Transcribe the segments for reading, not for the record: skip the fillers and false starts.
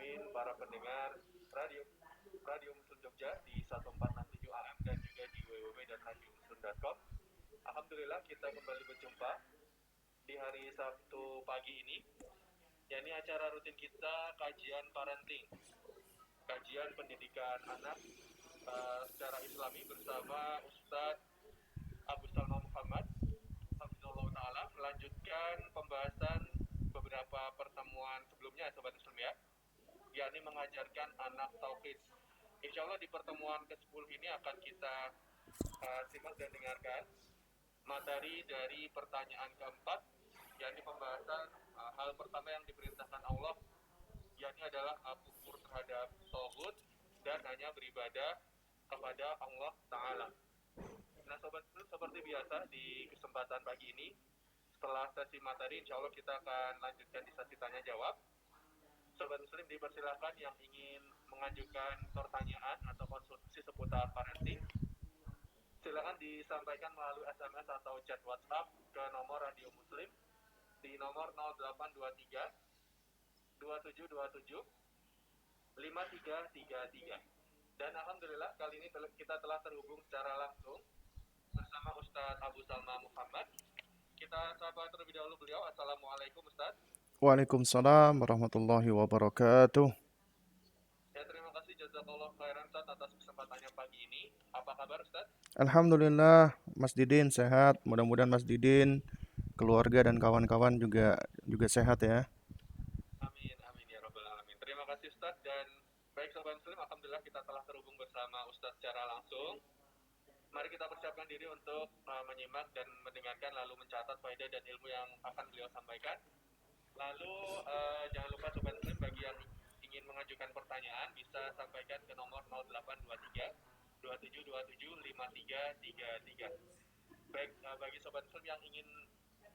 muslimin, para pendengar radio Radio Muslim Jogja di 1467 AM dan juga di www.radiomuslim.com. Alhamdulillah kita kembali berjumpa di hari Sabtu pagi ini, yakni acara rutin kita kajian parenting, kajian pendidikan anak secara Islami bersama Ustadz Abu Salma Muhammad Hafizullah Ta'ala, melanjutkan pembahasan beberapa pertemuan sebelumnya Sobat Muslim ya, yakni mengajarkan anak tauhid. Insya Allah di pertemuan ke-10 ini akan kita simak dan dengarkan materi dari pertanyaan keempat, yakni pembahasan hal pertama yang diperintahkan Allah, yakni adalah kufur terhadap tauhid dan hanya beribadah kepada Allah Ta'ala. Nah Sobat Muslim, seperti biasa di kesempatan pagi ini, setelah sesi materi, insya Allah kita akan lanjutkan di sesi tanya jawab. Sobat Muslim dipersilakan yang ingin mengajukan pertanyaan atau konsultasi seputar parenting, silakan disampaikan melalui SMS atau chat WhatsApp ke nomor Radio Muslim di nomor 0823 2727 5333. Dan alhamdulillah kali ini kita telah terhubung secara langsung bersama Ustadz Abu Salma Muhammad. Kita sapa terlebih dahulu beliau. Assalamualaikum Ustadz. Waalaikumsalam warahmatullahi wabarakatuh. Ya, terima kasih jazakallah khairan Ustadz atas kesempatannya pagi ini. Apa kabar Ustadz? Alhamdulillah Mas Didin sehat. Mudah-mudahan Mas Didin, keluarga dan kawan-kawan juga sehat ya. Amin, amin ya rabbal alamin. Terima kasih Ustadz. Dan baik Sobat Muslim, alhamdulillah kita telah terhubung bersama Ustadz secara langsung. Mari kita persiapkan diri untuk menyimak dan mendengarkan lalu mencatat faedah dan ilmu yang akan beliau sampaikan. Lalu jangan lupa Sobat Muslim, bagi yang ingin mengajukan pertanyaan bisa sampaikan ke nomor 0823 2727 5333. Baik, bagi Sobat Muslim yang ingin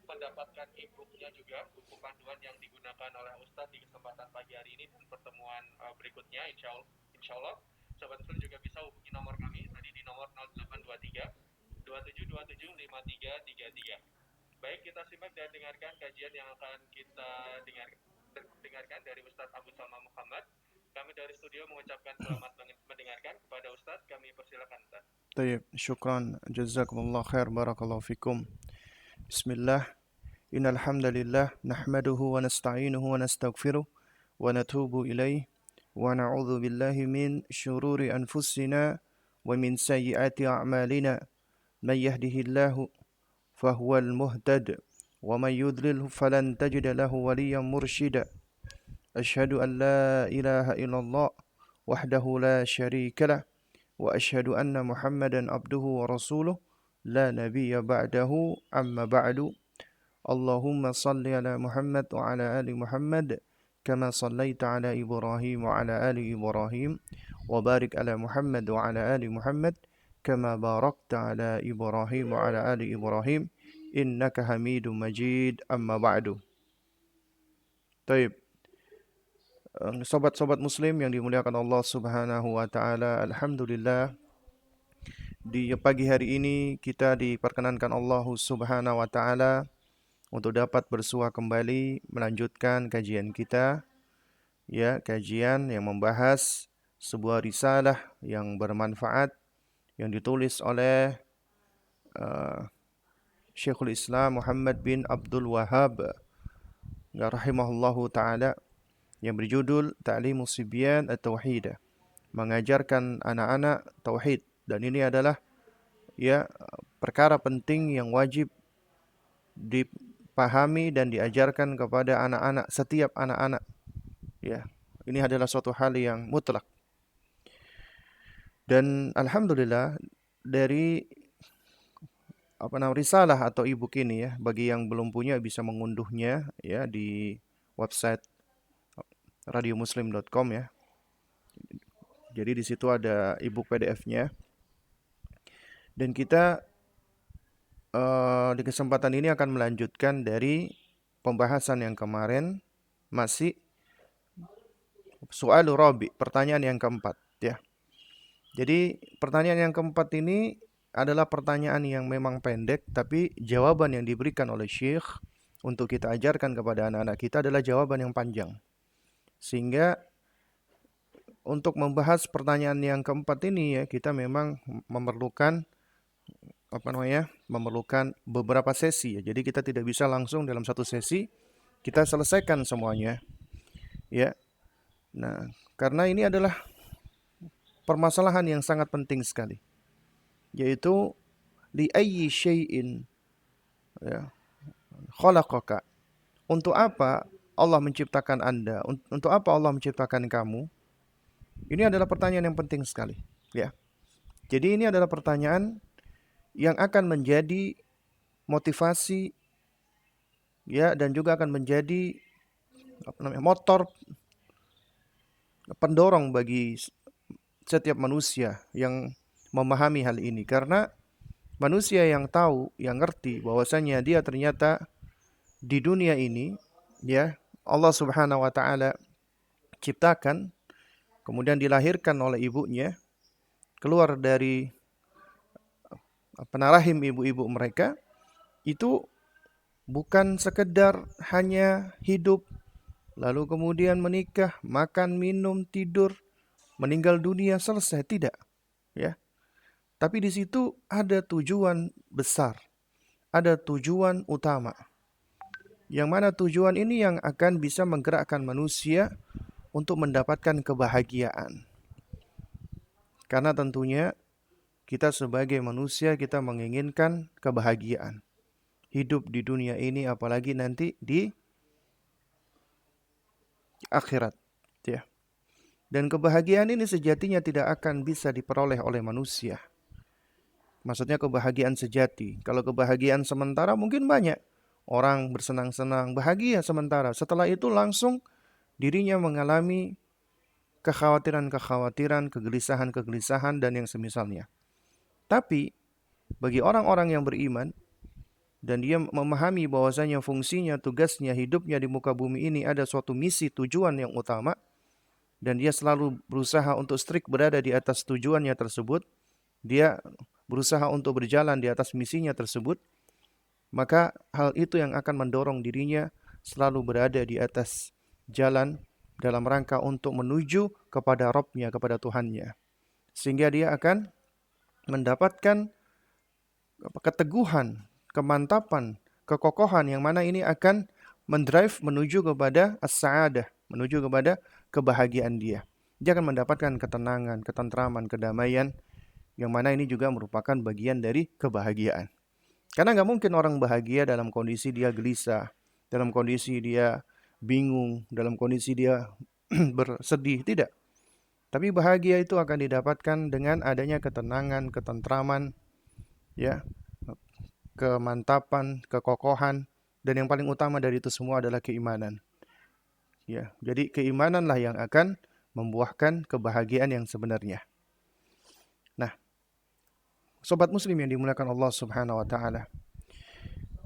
mendapatkan e-booknya juga, buku panduan yang digunakan oleh Ustadz di kesempatan pagi hari ini dan pertemuan berikutnya, insya Allah Sobat Muslim juga bisa hubungi nomor kami tadi di nomor 0823 2727 5333. Baik, kita simak dan dengarkan kajian yang akan kita dengarkan dari Ustadz Abu Salma Muhammad. Kami dari studio mengucapkan selamat mendengarkan kepada Ustadz. Kami persilakan Ustadz. Tayyib, syukran, jazakumullah khair, barakallahu fikum. Bismillah, innal hamdalillah nahmaduhu wa nasta'inuhu wa nastaghfiruh wa natubu ilaih wa na'udzu billahi min syururi anfusina wa min sayyiati a'malina. Man yahdihillahu fahuwal muhtad wa man yudlil falan tajid lahu waliyan mursyida. Asyhadu an la ilaha illallah wahdahu la syarika lah wa asyhadu anna Muhammadan abduhu wa rasuluh la nabiyya ba'dahu amma ba'du. Allahumma salli ala Muhammad wa ala ali Muhammad kama sallaita ala Ibrahim wa ala ali Ibrahim wa barik ala Muhammad wa ala ali Muhammad kama barakta ala Ibrahim wa ala ali Ibrahim innaka Hamidum Majid, amma ba'du. Taib. Sobat-sobat muslim yang dimuliakan Allah Subhanahu wa taala, alhamdulillah di pagi hari ini kita diperkenankan Allah Subhanahu wa taala untuk dapat bersua kembali melanjutkan kajian kita, ya, kajian yang membahas sebuah risalah yang bermanfaat yang ditulis oleh Syekhul Islam Muhammad bin Abdul Wahhab rahimahullahu taala, yang berjudul Ta'limus Sibyan At-Tauhid, mengajarkan anak-anak tauhid. Dan ini adalah ya perkara penting yang wajib dipahami dan diajarkan kepada anak-anak, setiap anak-anak. Ya, ini adalah suatu hal yang mutlak. Dan alhamdulillah dari risalah atau e-book ini, ya, bagi yang belum punya bisa mengunduhnya ya di website radiomuslim.com ya. Jadi di situ ada e-book PDF-nya. Dan kita di kesempatan ini akan melanjutkan dari pembahasan yang kemarin, masih soal rabi, pertanyaan yang keempat ya. Jadi pertanyaan yang keempat ini adalah pertanyaan yang memang pendek, tapi jawaban yang diberikan oleh Syekh untuk kita ajarkan kepada anak-anak kita adalah jawaban yang panjang. Sehingga untuk membahas pertanyaan yang keempat ini ya, kita memang memerlukan memerlukan beberapa sesi ya. Jadi kita tidak bisa langsung dalam satu sesi kita selesaikan semuanya ya. Nah, karena ini adalah permasalahan yang sangat penting sekali, yaitu li ayyi syai'in ya khalaqaka. Untuk apa Allah menciptakan Anda? Untuk apa Allah menciptakan kamu? Ini adalah pertanyaan yang penting sekali ya. Jadi ini adalah pertanyaan yang akan menjadi motivasi ya, dan juga akan menjadi motor pendorong bagi setiap manusia yang memahami hal ini. Karena manusia yang tahu, yang ngerti bahwasanya dia ternyata di dunia ini ya, Allah Subhanahu wa taala ciptakan, kemudian dilahirkan oleh ibunya, keluar dari rahim ibu-ibu mereka, itu bukan sekedar hanya hidup, lalu kemudian menikah, makan, minum, tidur, meninggal dunia, selesai. Tidak ya. Tapi di situ ada tujuan besar, ada tujuan utama, yang mana tujuan ini yang akan bisa menggerakkan manusia untuk mendapatkan kebahagiaan. Karena tentunya kita sebagai manusia, kita menginginkan kebahagiaan. Hidup di dunia ini, apalagi nanti di akhirat ya. Dan kebahagiaan ini sejatinya tidak akan bisa diperoleh oleh manusia. Maksudnya kebahagiaan sejati. Kalau kebahagiaan sementara mungkin banyak orang bersenang-senang, bahagia sementara. Setelah itu langsung dirinya mengalami kekhawatiran-kekhawatiran, kegelisahan-kegelisahan, dan yang semisalnya. Tapi bagi orang-orang yang beriman dan dia memahami bahwasanya fungsinya, tugasnya, hidupnya di muka bumi ini ada suatu misi, tujuan yang utama, dan dia selalu berusaha untuk strict berada di atas tujuannya tersebut, dia berusaha untuk berjalan di atas misinya tersebut, maka hal itu yang akan mendorong dirinya selalu berada di atas jalan dalam rangka untuk menuju kepada Rabb-nya, kepada Tuhannya. Sehingga dia akan mendapatkan keteguhan, kemantapan, kekokohan yang mana ini akan mendrive menuju kepada as-sa'adah, menuju kepada kebahagiaan dia. Dia akan mendapatkan ketenangan, ketentraman, kedamaian, yang mana ini juga merupakan bagian dari kebahagiaan. Karena nggak mungkin orang bahagia dalam kondisi dia gelisah, dalam kondisi dia bingung, dalam kondisi dia bersedih, tidak. Tapi bahagia itu akan didapatkan dengan adanya ketenangan, ketentraman, ya, kemantapan, kekokohan, dan yang paling utama dari itu semua adalah keimanan. Ya, jadi keimananlah yang akan membuahkan kebahagiaan yang sebenarnya. Nah, sobat muslim yang dimuliakan Allah Subhanahu wa taala.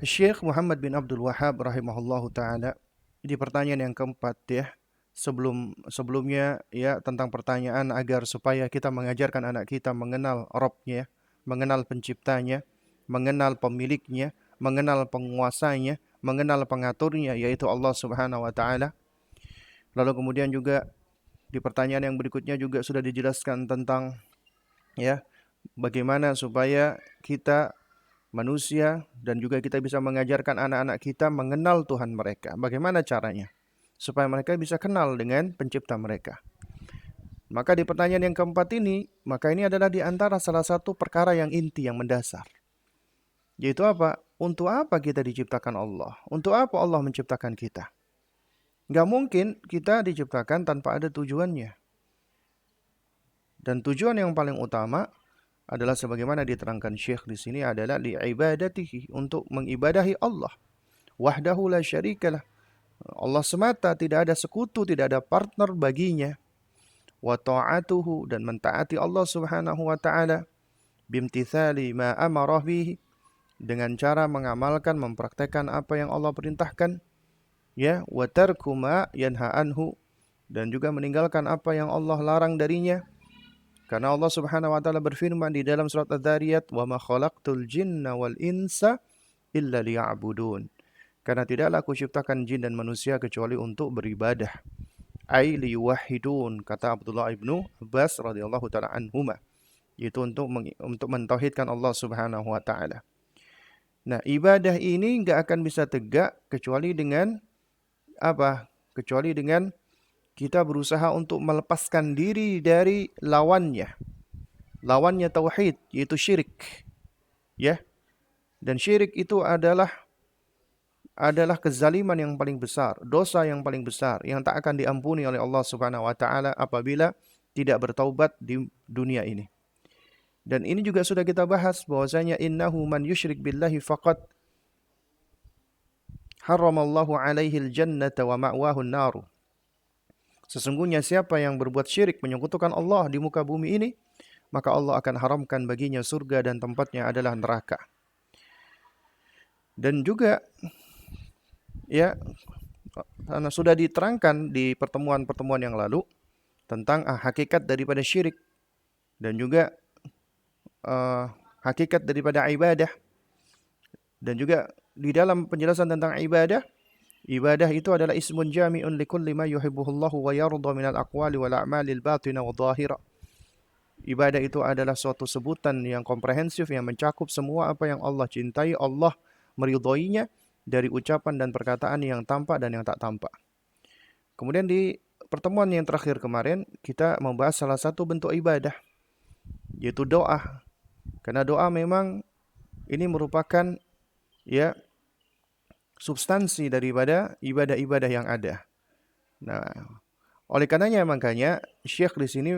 Syekh Muhammad bin Abdul Wahhab rahimahullahu taala di pertanyaan yang keempat ya, sebelumnya ya, tentang pertanyaan agar supaya kita mengajarkan anak kita mengenal Rabb-nya, mengenal penciptanya, mengenal pemiliknya, mengenal penguasanya, mengenal pengaturnya, yaitu Allah Subhanahu wa taala. Lalu kemudian juga di pertanyaan yang berikutnya juga sudah dijelaskan tentang ya, bagaimana supaya kita manusia dan juga kita bisa mengajarkan anak-anak kita mengenal Tuhan mereka. Bagaimana caranya? Supaya mereka bisa kenal dengan pencipta mereka. Maka di pertanyaan yang keempat ini, maka ini adalah di antara salah satu perkara yang inti, yang mendasar. Yaitu apa? Untuk apa kita diciptakan Allah? Untuk apa Allah menciptakan kita? Gak mungkin kita diciptakan tanpa ada tujuannya. Dan tujuan yang paling utama adalah sebagaimana diterangkan Syekh di sini adalah li'ibadatihi, untuk mengibadahi Allah. Wahdahu la syarikalah. Allah semata, tidak ada sekutu, tidak ada partner baginya. Wa ta'atuhu, dan mentaati Allah Subhanahu wa taala bimtithali ma amara bihi, dengan cara mengamalkan, mempraktekkan apa yang Allah perintahkan, ya, wa tarku ma yanha anhu, dan juga meninggalkan apa yang Allah larang darinya. Karena Allah Subhanahu wa taala berfirman di dalam surat Adz-Dzariyat, "Wa ma khalaqtul jinna wal insa illa liya'budun." Karena tidaklah aku ciptakan jin dan manusia kecuali untuk beribadah. ai liyuwahhidun, kata Abdullah ibnu Abbas radhiyallahu taala anhuma, yaitu untuk mentauhidkan Allah Subhanahu wa taala. Nah, ibadah ini enggak akan bisa tegak kecuali dengan apa? Kecuali dengan kita berusaha untuk melepaskan diri dari lawannya. Lawannya tauhid, yaitu syirik. Ya. Dan syirik itu adalah kezaliman yang paling besar, dosa yang paling besar yang tak akan diampuni oleh Allah Subhanahu wa taala apabila tidak bertaubat di dunia ini. Dan ini juga sudah kita bahas bahwasanya innahu man yusyrik billahi faqad haramallahu alaihi aljannata wa ma'wahu an-nar. Sesungguhnya siapa yang berbuat syirik menyekutukan Allah di muka bumi ini, maka Allah akan haramkan baginya surga dan tempatnya adalah neraka. Dan juga ya, karena sudah diterangkan di pertemuan-pertemuan yang lalu tentang hakikat daripada syirik dan juga hakikat daripada ibadah. Dan juga di dalam penjelasan tentang ibadah itu adalah ismun jami'un likulli ma yuhibbuhullahu wa yarda minal aqwali wal a'malil batina wa dhahira. Ibadah itu adalah suatu sebutan yang komprehensif yang mencakup semua apa yang Allah cintai, Allah meridhoinya dari ucapan dan perkataan yang tampak dan yang tak tampak. Kemudian di pertemuan yang terakhir kemarin kita membahas salah satu bentuk ibadah, yaitu doa. Karena doa memang ini merupakan ya substansi daripada ibadah-ibadah yang ada. Nah, oleh karenanya makanya Syekh di sini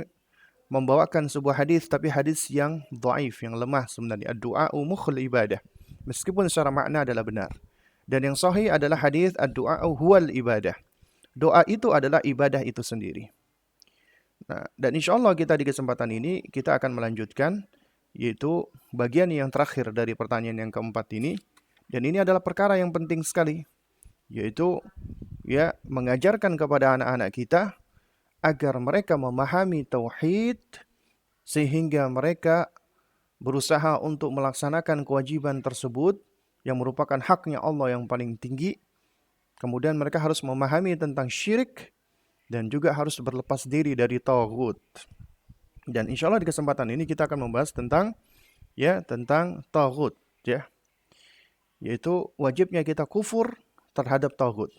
membawakan sebuah hadis, tapi hadis yang dhaif, yang lemah sebenarnya. Ad-du'a'u mukhul ibadah. Meskipun secara makna adalah benar. Dan yang sahih adalah hadis ad-du'a'u huwal ibadah. Doa itu adalah ibadah itu sendiri. Nah, dan insyaallah kita di kesempatan ini kita akan melanjutkan, yaitu bagian yang terakhir dari pertanyaan yang keempat ini. Dan ini adalah perkara yang penting sekali, yaitu ya mengajarkan kepada anak-anak kita agar mereka memahami tauhid sehingga mereka berusaha untuk melaksanakan kewajiban tersebut yang merupakan haknya Allah yang paling tinggi. Kemudian mereka harus memahami tentang syirik dan juga harus berlepas diri dari taghut. Dan insyaallah di kesempatan ini kita akan membahas tentang taghut ya. Yaitu wajibnya kita kufur terhadap taghut.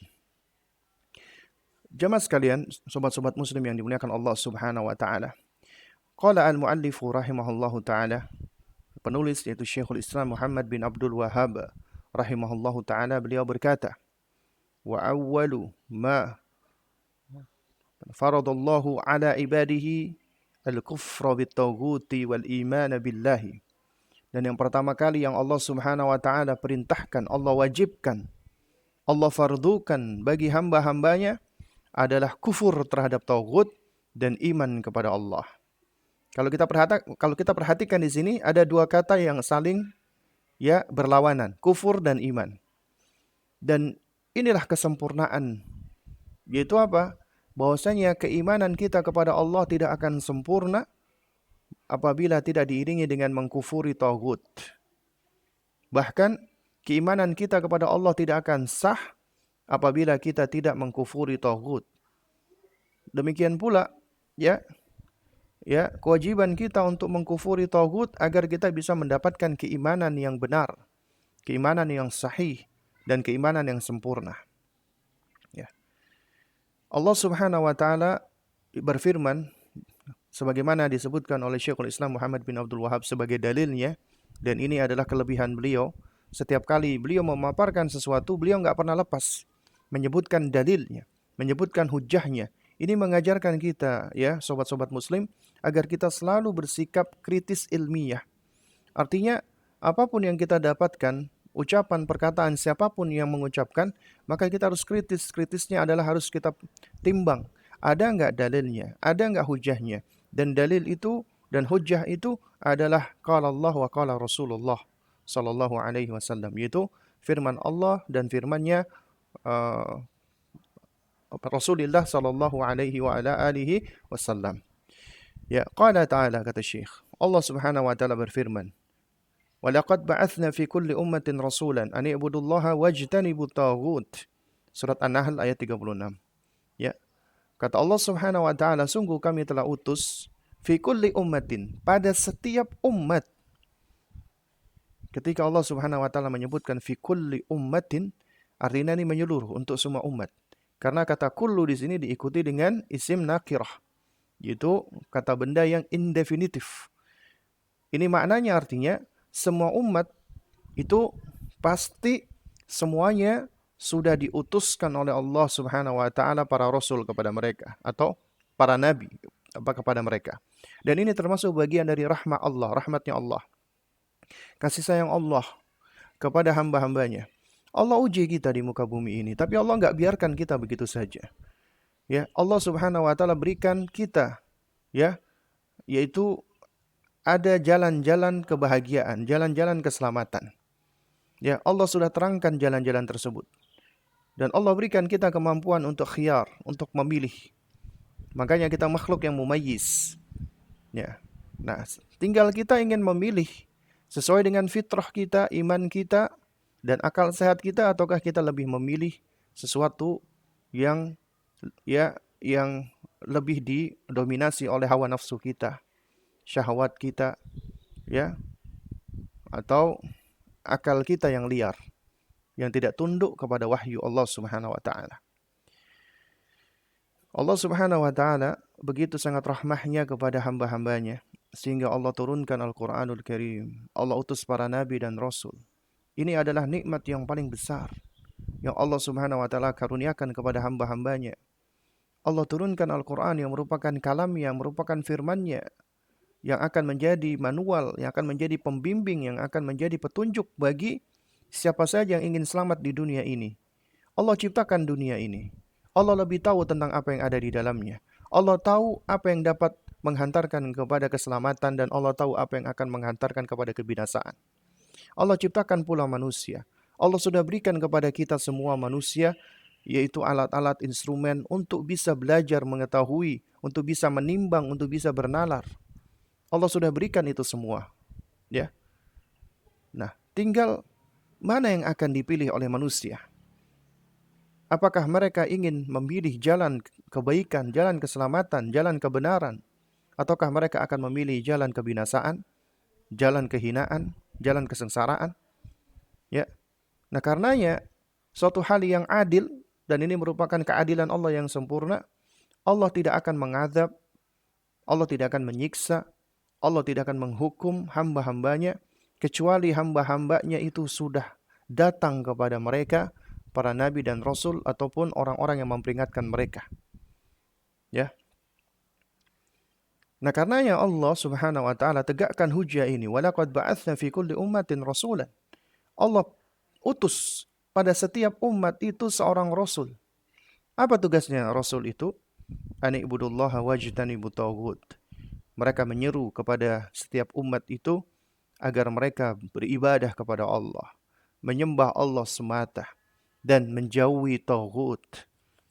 Jamaah sekalian, sobat-sobat muslim yang dimuliakan Allah Subhanahu wa taala. Qala al-muallifu rahimahullahu taala, penulis yaitu Syekhul Islam Muhammad bin Abdul Wahhab rahimahullahu taala, beliau berkata, wa awwalu ma faradallahu ala ibadihi al-kufra bit-taghuti wal iman billahi. Dan yang pertama kali yang Allah Subhanahu wa taala perintahkan, Allah wajibkan, Allah fardukan bagi hamba-hambanya adalah kufur terhadap taghut dan iman kepada Allah. Kalau kita perhatikan di sini ada dua kata yang saling ya berlawanan, kufur dan iman. Dan inilah kesempurnaan. Yaitu apa? Bahwasanya keimanan kita kepada Allah tidak akan sempurna apabila tidak diiringi dengan mengkufuri taghut. Bahkan keimanan kita kepada Allah tidak akan sah apabila kita tidak mengkufuri taghut. Demikian pula ya kewajiban kita untuk mengkufuri taghut agar kita bisa mendapatkan keimanan yang benar, keimanan yang sahih dan keimanan yang sempurna. Ya. Allah Subhanahu wa taala berfirman sebagaimana disebutkan oleh Syekhul Islam Muhammad bin Abdul Wahhab sebagai dalilnya, dan ini adalah kelebihan beliau. Setiap kali beliau memaparkan sesuatu, beliau enggak pernah lepas menyebutkan dalilnya, menyebutkan hujahnya. Ini mengajarkan kita ya, sobat-sobat muslim, agar kita selalu bersikap kritis ilmiah. Artinya, apapun yang kita dapatkan, ucapan, perkataan siapapun yang mengucapkan, maka kita harus kritis. Kritisnya adalah harus kita timbang. Ada enggak dalilnya? Ada enggak hujahnya? Dan dalil itu dan hujjah itu adalah qala Allah wa qala Rasulullah sallallahu alaihi wasallam, yaitu firman Allah dan firman-Nya Rasulullah sallallahu alaihi wa ala alihi wasallam. Ya, qala ta'ala, kata Syekh, Allah Subhanahu wa taala berfirman, "Wa laqad ba'atsna fi kulli ummatin rasulan an i'budullaha wajtanibut taghut." Surat An-Nahl ayat 36. Ya. Kata Allah Subhanahu wa taala, sungguh kami telah utus fi kulli ummatin, pada setiap umat. Ketika Allah Subhanahu wa taala menyebutkan fi kulli ummatin, artinya ini menyeluruh untuk semua umat. Karena kata kullu di sini diikuti dengan isim nakirah, yaitu kata benda yang indefinitif. Ini maknanya artinya semua umat itu pasti semuanya sudah diutuskan oleh Allah Subhanahu wa taala para rasul kepada mereka atau para nabi kepada mereka. Dan ini termasuk bagian dari rahmat Allah, rahmatnya Allah. Kasih sayang Allah kepada hamba-hambanya. Allah uji kita di muka bumi ini, tapi Allah nggak biarkan kita begitu saja. Ya, Allah Subhanahu wa taala berikan kita, ya, yaitu ada jalan-jalan kebahagiaan, jalan-jalan keselamatan. Ya, Allah sudah terangkan jalan-jalan tersebut. Dan Allah berikan kita kemampuan untuk khiyar, untuk memilih. Makanya kita makhluk yang mumayyiz. Ya. Nah, tinggal kita ingin memilih sesuai dengan fitrah kita, iman kita, dan akal sehat kita, ataukah kita lebih memilih sesuatu yang lebih didominasi oleh hawa nafsu kita, syahwat kita, ya, atau akal kita yang liar, yang tidak tunduk kepada wahyu Allah Subhanahu wa taala. Allah Subhanahu wa taala begitu sangat rahmahnya kepada hamba-hambanya sehingga Allah turunkan Al-Qur'anul Karim. Allah utus para nabi dan rasul. Ini adalah nikmat yang paling besar yang Allah Subhanahu wa taala karuniakan kepada hamba-hambanya. Allah turunkan Al-Qur'an yang merupakan kalamnya, merupakan firman-Nya, yang akan menjadi manual, yang akan menjadi pembimbing, yang akan menjadi petunjuk bagi siapa saja yang ingin selamat di dunia ini. Allah ciptakan dunia ini. Allah lebih tahu tentang apa yang ada di dalamnya. Allah tahu apa yang dapat menghantarkan kepada keselamatan dan Allah tahu apa yang akan menghantarkan kepada kebinasaan. Allah ciptakan pula manusia. Allah sudah berikan kepada kita semua manusia, yaitu alat-alat instrumen untuk bisa belajar mengetahui, untuk bisa menimbang, untuk bisa bernalar. Allah sudah berikan itu semua. Ya. Nah, tinggal mana yang akan dipilih oleh manusia? Apakah mereka ingin memilih jalan kebaikan, jalan keselamatan, jalan kebenaran? Ataukah mereka akan memilih jalan kebinasaan, jalan kehinaan, jalan kesengsaraan? Ya. Nah, karenanya suatu hal yang adil, dan ini merupakan keadilan Allah yang sempurna, Allah tidak akan mengazab, Allah tidak akan menyiksa, Allah tidak akan menghukum hamba-hambanya, kecuali hamba-hambanya itu sudah datang kepada mereka, para nabi dan rasul, ataupun orang-orang yang memperingatkan mereka. Ya. Nah, karenanya Allah Subhanahu wa taala tegakkan hujah ini, walaqad ba'atsna fi kulli ummatin rasulan. Allah utus pada setiap umat itu seorang rasul. Apa tugasnya rasul itu? An ibudullaha wajtanibut taghut. Mereka menyeru kepada setiap umat itu agar mereka beribadah kepada Allah, menyembah Allah semata dan menjauhi taghut.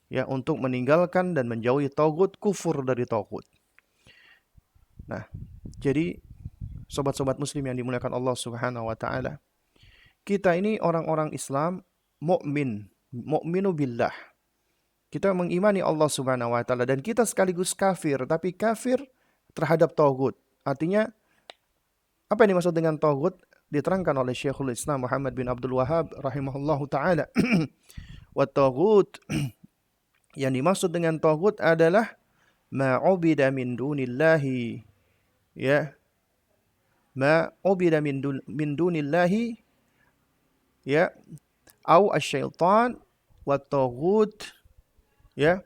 Ya, untuk meninggalkan dan menjauhi taghut, kufur dari taghut. Nah, jadi sobat-sobat muslim yang dimuliakan Allah Subhanahu wa taala, kita ini orang-orang Islam mu'minu billah. Kita mengimani Allah Subhanahu wa taala dan kita sekaligus kafir, tapi kafir terhadap taghut. Artinya apa yang dimaksud dengan taghut? Diterangkan oleh Syekhul Islam Muhammad bin Abdul Wahhab rahimahullahu taala. Wa taghut, yang dimaksud dengan taghut adalah ma'ubida min dunillahi, ya, ma'ubida min dunillahi, ya, au asyaitan wa taghut. Ya,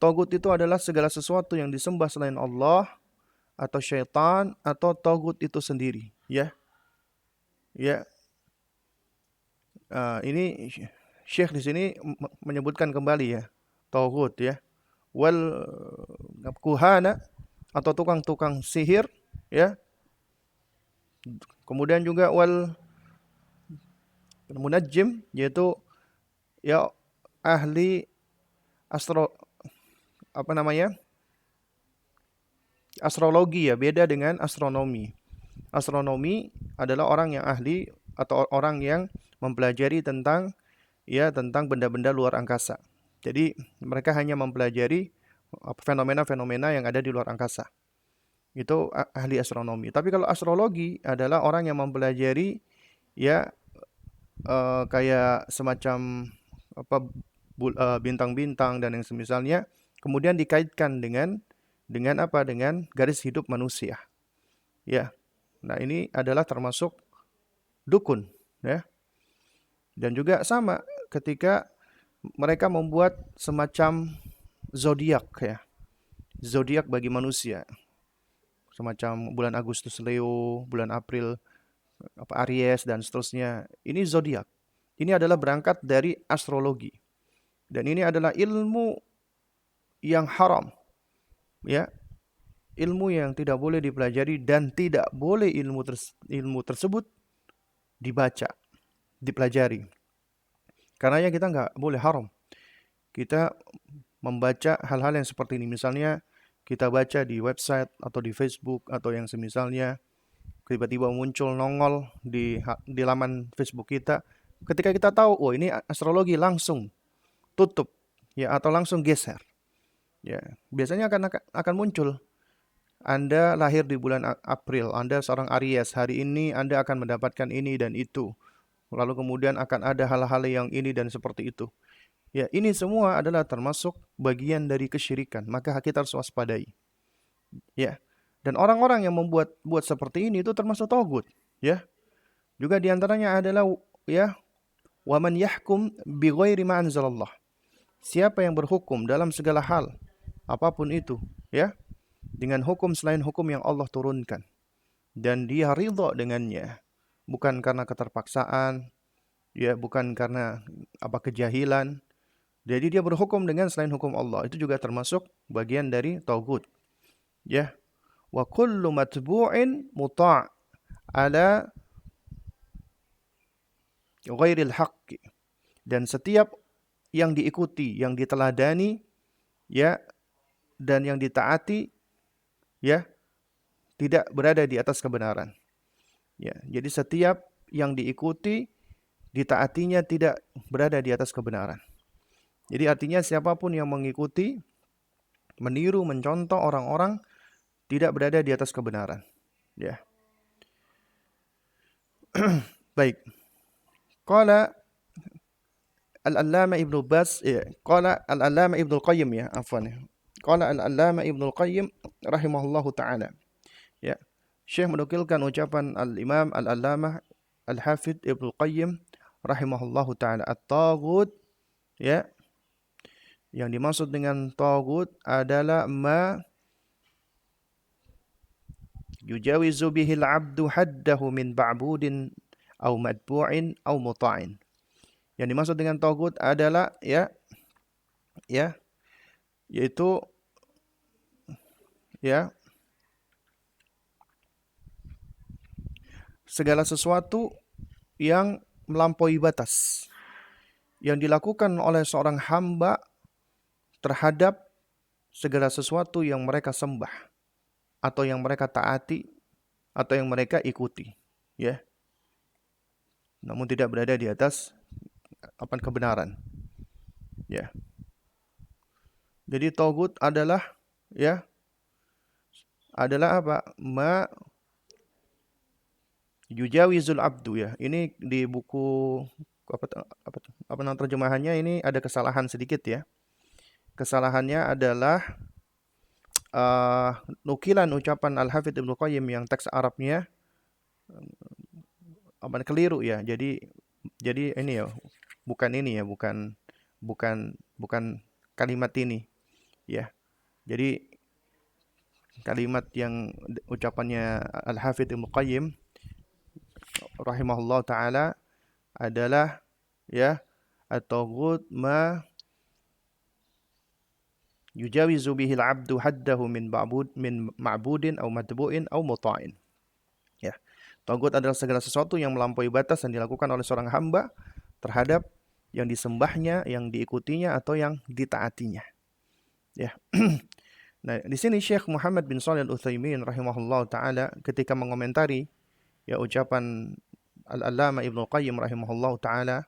taghut itu adalah segala sesuatu yang disembah selain Allah, atau syaitan, atau taghut itu sendiri. Ya, ya. Ini Syekh di sini menyebutkan kembali, ya, taghut, ya, wal kuhana, atau tukang-tukang sihir, ya. Kemudian juga wal munajjim, yaitu ya ahli astrologi, ya, beda dengan astronomi. Astronomi adalah orang yang ahli atau orang yang mempelajari tentang benda-benda luar angkasa. Jadi mereka hanya mempelajari fenomena-fenomena yang ada di luar angkasa. Itu ahli astronomi. Tapi kalau astrologi adalah orang yang mempelajari ya kayak semacam apa bintang-bintang dan yang semisalnya, kemudian dikaitkan dengan apa? Dengan garis hidup manusia. Ya. Nah, ini adalah termasuk dukun, ya. Dan juga sama ketika mereka membuat semacam zodiak, ya. Zodiak bagi manusia. Semacam bulan Agustus Leo, bulan April apa Aries dan seterusnya. Ini zodiak. Ini adalah berangkat dari astrologi. Dan ini adalah ilmu yang haram. Ya, ilmu yang tidak boleh dipelajari dan tidak boleh ilmu tersebut dibaca, dipelajari. Karena kita nggak boleh haram. Kita membaca hal-hal yang seperti ini. Misalnya kita baca di website atau di Facebook atau yang semisalnya, tiba-tiba muncul nongol di laman Facebook kita. Ketika kita tahu, oh ini astrologi, langsung tutup ya atau langsung geser. Ya, biasanya akan muncul. Anda lahir di bulan April, Anda seorang Aries, hari ini Anda akan mendapatkan ini dan itu. Lalu kemudian akan ada hal-hal yang ini dan seperti itu. Ya, ini semua adalah termasuk bagian dari kesyirikan. Maka kita harus waspadai. Ya. Dan orang-orang yang buat seperti ini itu termasuk tagut, ya. Juga diantaranya adalah ya, wa man yahkum bi ghairi ma anzalallah. Siapa yang berhukum dalam segala hal, apapun itu, ya, dengan hukum selain hukum yang Allah turunkan, dan dia ridha dengannya, bukan karena keterpaksaan, ya, bukan karena apa kejahilan. Jadi dia berhukum dengan selain hukum Allah, itu juga termasuk bagian dari tagut, ya. Wa kullu matbu'in muta' ala ghairil haqqi. Dan setiap yang diikuti, yang diteladani, ya, dan yang ditaati, ya, tidak berada di atas kebenaran. Ya, jadi setiap yang diikuti, ditaatinya tidak berada di atas kebenaran. Jadi artinya siapapun yang mengikuti, meniru, mencontoh orang-orang tidak berada di atas kebenaran. Ya. Baik. Qala Al-Allama Ibnu Bas, ya, qala Al-Allama Ibnu Qayyim, ya, afwan. Qala Al-Allama Ibnu Qayyim rahimahullahu taala. Ya. Syekh menukilkan ucapan Al-Imam Al-Allamah Al-Hafidz Ibnu Qayyim rahimahullahu taala, at-taghut, ya. Yang dimaksud dengan taghut adalah ma yujawizu bihil abdu haddahu min ba'budin au matbu'in au muta'in. Yang dimaksud dengan taghut adalah ya yaitu ya segala sesuatu yang melampaui batas yang dilakukan oleh seorang hamba terhadap segala sesuatu yang mereka sembah atau yang mereka taati atau yang mereka ikuti, ya. Namun tidak berada di atas kebenaran, ya. Jadi taghut adalah apa? Ma yujawizul abdu, ya. Ini di buku apa nama terjemahannya, ini ada kesalahan sedikit, ya. Kesalahannya adalah nukilan ucapan Al-Hafidz Ibnu Qayyim yang teks Arabnya keliru, ya. Jadi ini ya, bukan kalimat ini, ya. Jadi kalimat yang ucapannya Al-Hafidz Ibnu Qayyim rahimahullah taala adalah ya at-taghut ma yujawizu bihil abdu haddahu min ma'budin au matbu'in au muta'in. Ya. Taghut adalah segala sesuatu yang melampaui batas yang dilakukan oleh seorang hamba terhadap yang disembahnya, yang diikutinya atau yang ditaatinya. Ya. Nah, di sini Syekh Muhammad bin Shalih Al-Utsaimin rahimahullah taala ketika mengomentari ya ucapan Al-Allamah Ibnu Qayyim rahimahullah taala,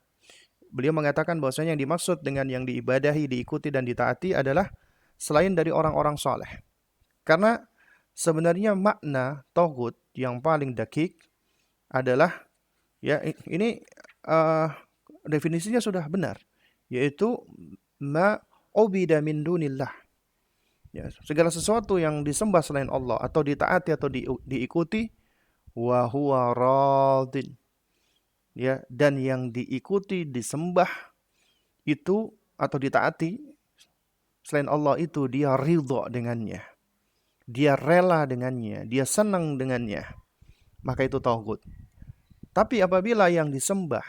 beliau mengatakan bahwasanya yang dimaksud dengan yang diibadahi, diikuti dan ditaati adalah selain dari orang-orang saleh. Karena sebenarnya makna tauhid yang paling dakik adalah, ya ini definisinya sudah benar, yaitu ma ubida min dunillah. Ya, segala sesuatu yang disembah selain Allah atau ditaati atau diikuti, wa huwa radin. Ya, dan yang diikuti, disembah itu atau ditaati selain Allah itu dia ridha dengannya. Dia rela dengannya, dia senang dengannya. Maka itu tauhid. Tapi apabila yang disembah,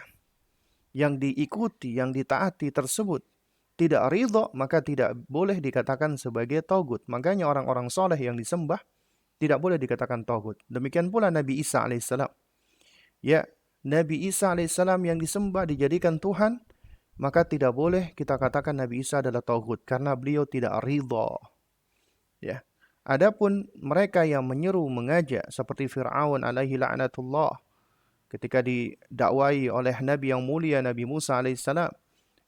yang diikuti, yang ditaati tersebut tidak ridho, maka tidak boleh dikatakan sebagai tauhid. Makanya orang-orang soleh yang disembah tidak boleh dikatakan tauhid. Demikian pula Nabi Isa alaihissalam. Ya, Nabi Isa alaihissalam yang disembah dijadikan Tuhan, maka tidak boleh kita katakan Nabi Isa adalah tauhid karena beliau tidak ridho. Ya. Adapun mereka yang menyeru, mengajak seperti Fir'aun alaihi la'natullah ketika didakwai oleh Nabi yang mulia Nabi Musa alaihissalam,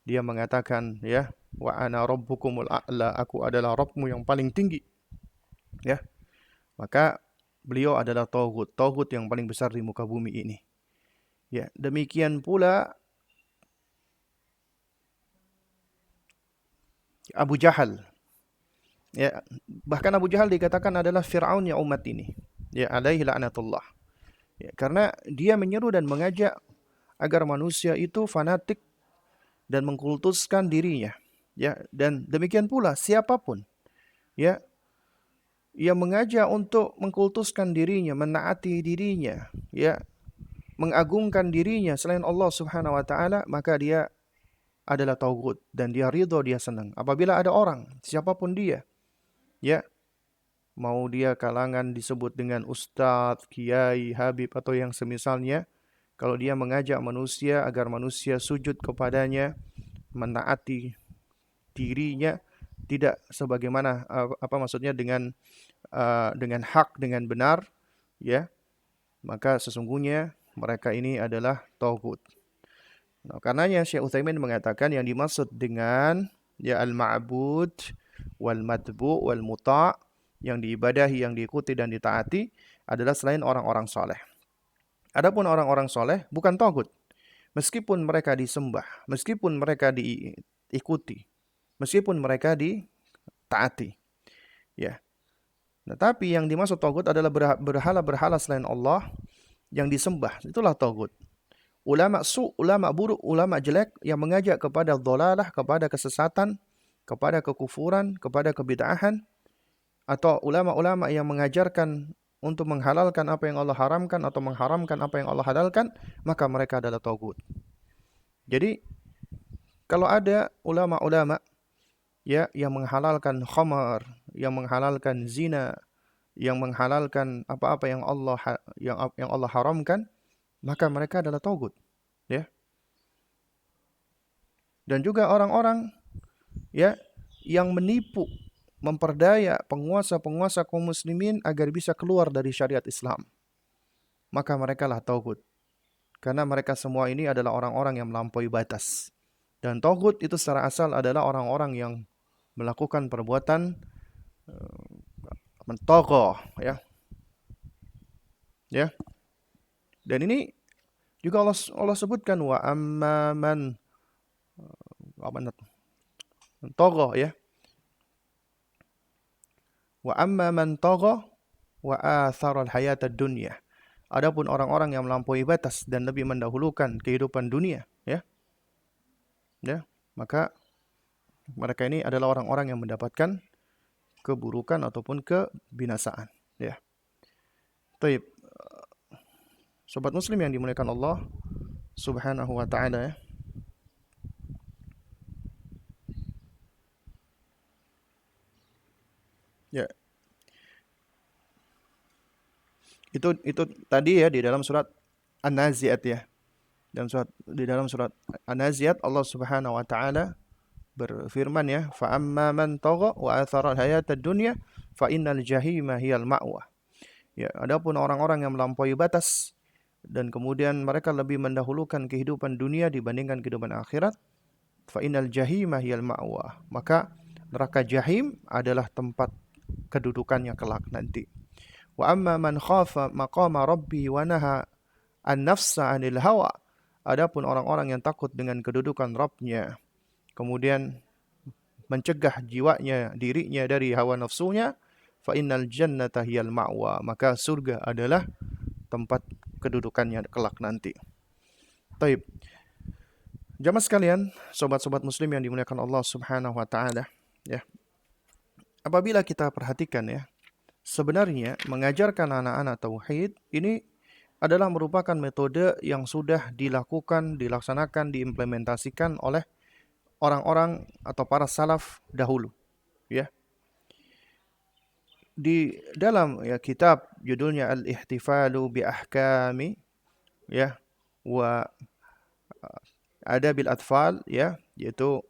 dia mengatakan, ya, wa ana rabbukumul a'la, aku adalah Rabbmu yang paling tinggi. Ya. Maka beliau adalah tauhid yang paling besar di muka bumi ini. Ya, demikian pula Abu Jahal. Ya, bahkan Abu Jahal dikatakan adalah Fir'aun ya umat ini. Ya, alaihi la'natullah. Ya, karena dia menyeru dan mengajak agar manusia itu fanatik dan mengkultuskan dirinya. Ya, dan demikian pula siapapun, ya, yang mengajak untuk mengkultuskan dirinya, menaati dirinya, ya, mengagungkan dirinya selain Allah Subhanahu wa taala, maka dia adalah tauhid dan dia ridho, dia senang. Apabila ada orang, siapapun dia, ya, mau dia kalangan disebut dengan ustadz, kiai, habib atau yang semisalnya, kalau dia mengajak manusia agar manusia sujud kepadanya, menaati dirinya, tidak sebagaimana apa maksudnya dengan hak, dengan benar, ya, maka sesungguhnya mereka ini adalah tauhid. Nah, karenanya Syekh Utsaimin mengatakan yang dimaksud dengan ya al-ma'bud wal matbu wal muta', yang diibadahi, yang diikuti dan ditaati adalah selain orang-orang soleh. Adapun orang-orang soleh bukan tauhid, meskipun mereka disembah, meskipun mereka diikuti, meskipun mereka ditaati. Ya. Nah, tapi yang dimaksud tauhid adalah berhala-berhala selain Allah yang disembah. Itulah tauhid. Ulama ulama buruk, ulama jelek yang mengajak kepada dhalalah, kepada kesesatan, kepada kekufuran, kepada kebid'ahan, atau ulama-ulama yang mengajarkan untuk menghalalkan apa yang Allah haramkan atau mengharamkan apa yang Allah halalkan, maka mereka adalah tauhid. Jadi kalau ada ulama-ulama, ya, yang menghalalkan khamar, yang menghalalkan zina, yang menghalalkan apa-apa yang Allah haramkan, maka mereka adalah tauhid, ya. Dan juga orang-orang, ya, yang menipu, memperdaya penguasa-penguasa kaum muslimin agar bisa keluar dari syariat Islam, maka mereka lah tauhid. Karena mereka semua ini adalah orang-orang yang melampaui batas. Dan tauhid itu secara asal adalah orang-orang yang melakukan perbuatan mentogho, ya. Ya. Dan ini juga Allah sebutkan wa amma man togho, ya. Wa amma man togho wa athara al-hayata ad-dunya. Adapun orang-orang yang melampaui batas dan lebih mendahulukan kehidupan dunia, ya. Ya, maka mereka ini adalah orang-orang yang mendapatkan keburukan ataupun kebinasaan, ya. Baik. Sobat muslim yang dimuliakan Allah Subhanahu wa taala, ya. Ya. Itu tadi, ya, di dalam surat An-Nazi'at, ya. Di dalam surat An-Nazi'at Allah Subhanahu wa taala berfirman, ya, fa amma man tagha wa athara al-hayata ad-dunya fa innal jahima hiyal ma'wa. Ya, adapun orang-orang yang melampaui batas dan kemudian mereka lebih mendahulukan kehidupan dunia dibandingkan kehidupan akhirat, fa innal jahima hiyal ma'wa, maka neraka jahim adalah tempat kedudukannya kelak nanti. Wa amma man khafa maqama rabbi wa naha an-nafsa 'anil hawa. Adapun orang-orang yang takut dengan kedudukan Rabbnya, kemudian mencegah jiwanya, dirinya dari hawa nafsunya, fa innal jannata hiyal ma'wa, maka surga adalah tempat kedudukannya kelak nanti. Taib. Jamaah sekalian, sobat-sobat muslim yang dimuliakan Allah Subhanahu wa taala, ya. Apabila kita perhatikan ya, sebenarnya mengajarkan anak-anak tauhid ini adalah merupakan metode yang sudah dilakukan, dilaksanakan, diimplementasikan oleh orang-orang atau para salaf dahulu, ya. Di dalam ya kitab judulnya Al-Ihtifalu bi Ahkami, ya, wa Adabil Atfal, ya, yaitu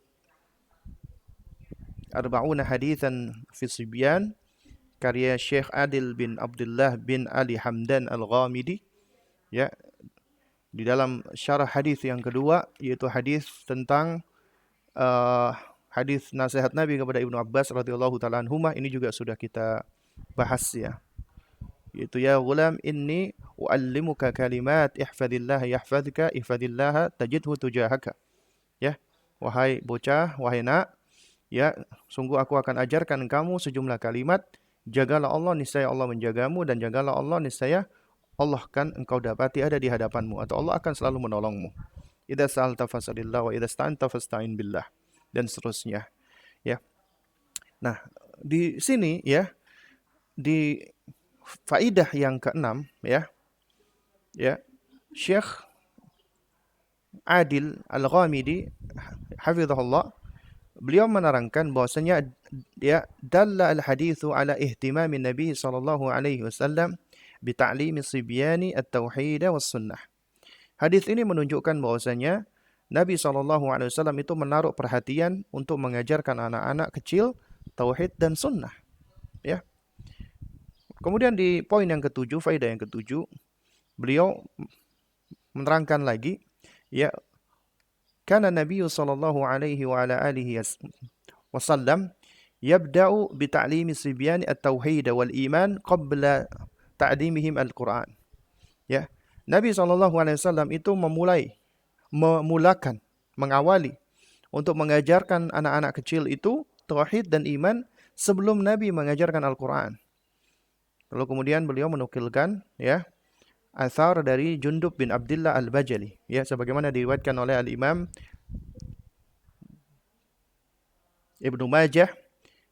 Arba'una Hadithan fi Sibyan, karya Syekh Adil bin Abdullah bin Ali Hamdan Al-Ghamidi, ya. Di dalam syarah hadis yang kedua, yaitu hadis tentang hadis nasihat Nabi kepada Ibnu Abbas radhiyallahu taala anhuma, ini juga sudah kita bahas ya. Yaitu ya ghulam inni uallimuka kalimat ihfadillah yahfadka ihfadillah tajidhu tujahaka. Ya, wahai bocah, wahai nak, ya, sungguh aku akan ajarkan kamu sejumlah kalimat, jagalah Allah niscaya Allah menjagamu, dan jagalah Allah niscaya Allah kan engkau dapati ada di hadapanmu, atau Allah akan selalu menolongmu. Idza sa'alta fas'alillah wa idza sta'anta fasta'in billah, dan seterusnya, ya. Nah, di sini ya, di faidah yang keenam, ya, Syekh Adil Al-Ghamidi hafizahullah, beliau menerangkan bahwasanya ya dalla al-haditsu ala ihtimami Nabi sallallahu alaihi wasallam bi ta'limi sibyani at-tauhid was sunnah. Hadis ini menunjukkan bahwasanya Nabi sallallahu alaihi wasallam itu menaruh perhatian untuk mengajarkan anak-anak kecil tauhid dan sunnah, ya. Kemudian di poin yang ketujuh, faedah yang ketujuh, beliau menerangkan lagi, ya, kana Nabi sallallahu alaihi wa ala alihi wasallam yabda'u bi ta'limi sibyan at-tauhid wal iman qabla ta'limihim al-Qur'an. Ya, Nabi sallallahu alaihi wasallam itu mengawali untuk mengajarkan anak-anak kecil itu tauhid dan iman sebelum Nabi mengajarkan Al-Qur'an. Lalu kemudian beliau menukilkan, ya, athar dari Jundub bin Abdullah Al-Bajali, ya, sebagaimana diriwayatkan oleh Al-Imam Ibnu Majah,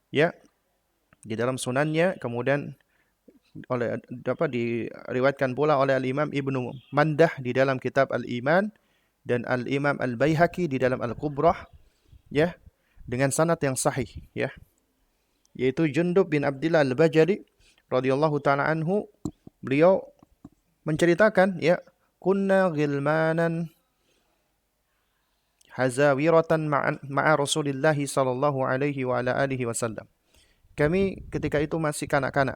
ya, di dalam sunannya, kemudian diriwayatkan pula oleh Al-Imam Ibnu Mandah di dalam kitab Al-Iman, dan Al-Imam Al-Baihaqi di dalam Al-Kubrah, ya, dengan sanad yang sahih, ya, yaitu Jundub bin Abdullah Al-Bajali radhiyallahu taala anhu, beliau menceritakan, ya, kunna ghilmanan hazawiratan ma'a Rasulillah sallallahu alaihi wa ala alihi wasallam. Kami ketika itu masih kanak-kanak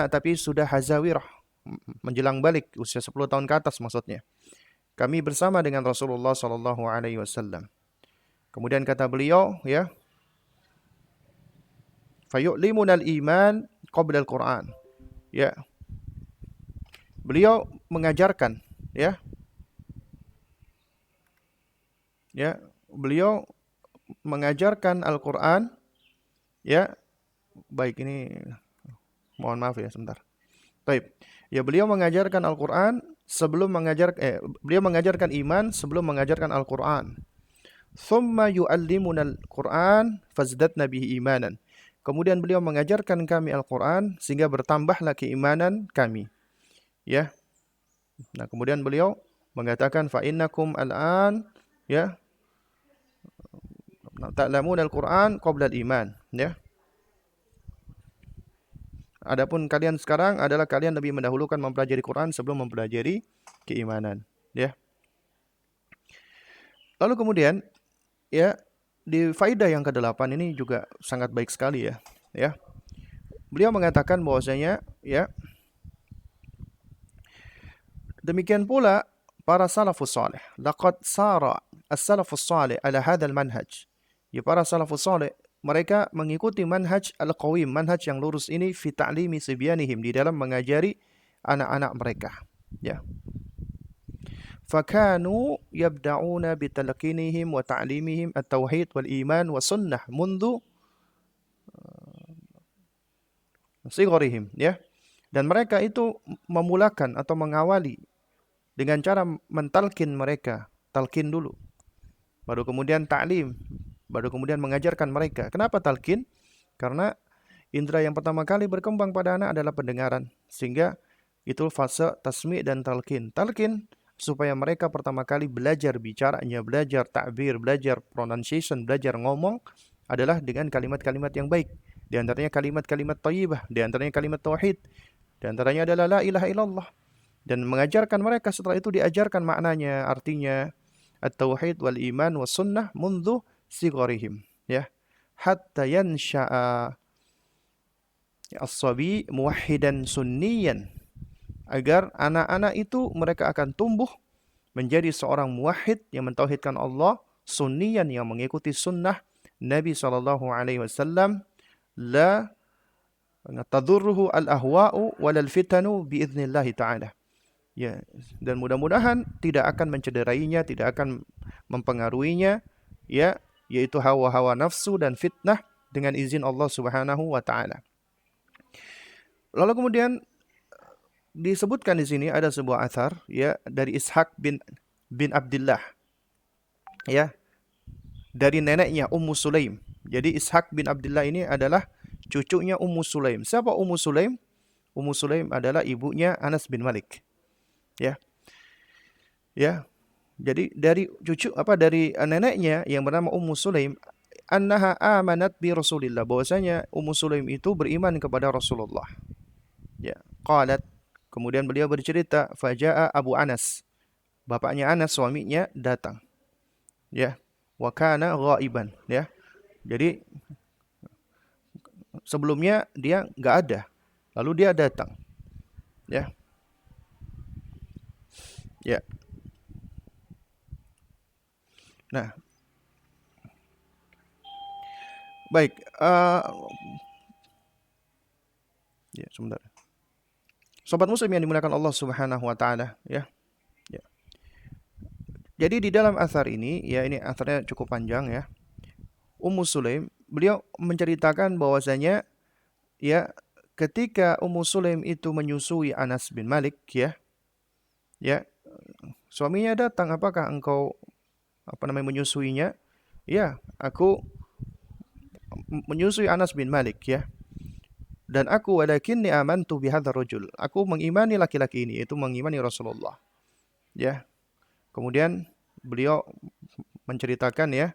tapi sudah hazawirah, menjelang balik usia 10 tahun ke atas maksudnya. Kami bersama dengan Rasulullah sallallahu alaihi wasallam. Kemudian kata beliau, ya, fayu'limunal iman qabla al-Qur'an. Ya. Beliau mengajarkan, ya. Ya, beliau mengajarkan Al-Qur'an, ya. Baik, ini mohon maaf ya sebentar. Baik. Ya, beliau mengajarkan Al-Qur'an beliau mengajarkan iman sebelum mengajarkan Al-Qur'an. Tsumma yu'allimunal Qur'an fazdadna bihi imanan. Kemudian beliau mengajarkan kami Al-Quran sehingga bertambahlah keimanan kami. Ya. Nah, kemudian beliau mengatakan fa innakum al-an, ya, ta'lamun al-Quran qabla al-iman, ya. Adapun kalian sekarang adalah kalian lebih mendahulukan mempelajari Quran sebelum mempelajari keimanan, ya. Lalu kemudian, ya, di faedah yang ke-8 ini juga sangat baik sekali, ya. Ya. Beliau mengatakan bahwasanya, ya, demikian pula para salafus salih. Laqad sara as-salafus salih ala hadzal manhaj. Ya, para salafus salih mereka mengikuti manhaj al-qawim, manhaj yang lurus ini fi ta'limi sibyanihim, di dalam mengajari anak-anak mereka. Ya. Fakanu yabda'una bitalqinihim wa ta'limihim at-tauhid wal iman wa sunnah mundu sigharihim, ya. Dan mereka itu memulakan atau mengawali dengan cara mentalkin mereka, talqin dulu. Baru kemudian ta'lim, baru kemudian mengajarkan mereka. Kenapa talqin? Karena indera yang pertama kali berkembang pada anak adalah pendengaran, sehingga itu fase tasmi' dan talqin. Talqin supaya mereka pertama kali belajar bicaranya, belajar ta'bir, belajar pronunciation, belajar ngomong adalah dengan kalimat-kalimat yang baik. Di antaranya kalimat-kalimat thayyibah, di antaranya kalimat tauhid, di antaranya adalah la ilaha illallah. Dan mengajarkan mereka setelah itu diajarkan maknanya, artinya at-tauhid wal iman was sunnah mundu sigharihim, ya. Hatta yansha'a as-sabi muwahhidan sunniyan, agar anak-anak itu mereka akan tumbuh menjadi seorang muwahhid yang mentauhidkan Allah, sunniyan yang mengikuti sunnah Nabi sallallahu alaihi wasallam, la tadurruhu al-ahwa'u walal fitanu biiznillah ta'ala. Ya, dan mudah-mudahan tidak akan mencederainya, tidak akan mempengaruhinya, ya, yaitu hawa-hawa nafsu dan fitnah, dengan izin Allah Subhanahu wa taala. Lalu kemudian disebutkan di sini ada sebuah athar, ya, dari Ishaq bin Abdullah, ya, dari neneknya Ummu Sulaim. Jadi Ishaq bin Abdullah ini adalah cucunya Ummu Sulaim. Siapa Ummu Sulaim? Ummu Sulaim adalah ibunya Anas bin Malik. Ya. Ya. Jadi dari dari neneknya yang bernama Ummu Sulaim, annaha amanat bi Rasulillah, bahwasanya Ummu Sulaim itu beriman kepada Rasulullah. Ya, qalat, kemudian beliau bercerita, faja'a Abu Anas, bapaknya Anas, suaminya, datang. Ya, wa kana ghaiban, ya. Jadi sebelumnya dia enggak ada, lalu dia datang. Ya. Ya. Nah, baik. Ya, sebentar. Sobat muslim yang dimuliakan Allah Subhanahu wa taala, ya. Ya. Jadi di dalam athar ini, ya, ini atharnya cukup panjang, ya. Ummu Sulaim, beliau menceritakan bahwasanya, ya, ketika Ummu Sulaim itu menyusui Anas bin Malik, ya. Ya, suaminya datang, apakah engkau menyusuinya? Ya, aku menyusui Anas bin Malik, ya. Dan aku walakinni amantu bihadzal rajul. Aku mengimani laki-laki ini, yaitu mengimani Rasulullah. Ya. Kemudian beliau menceritakan, ya.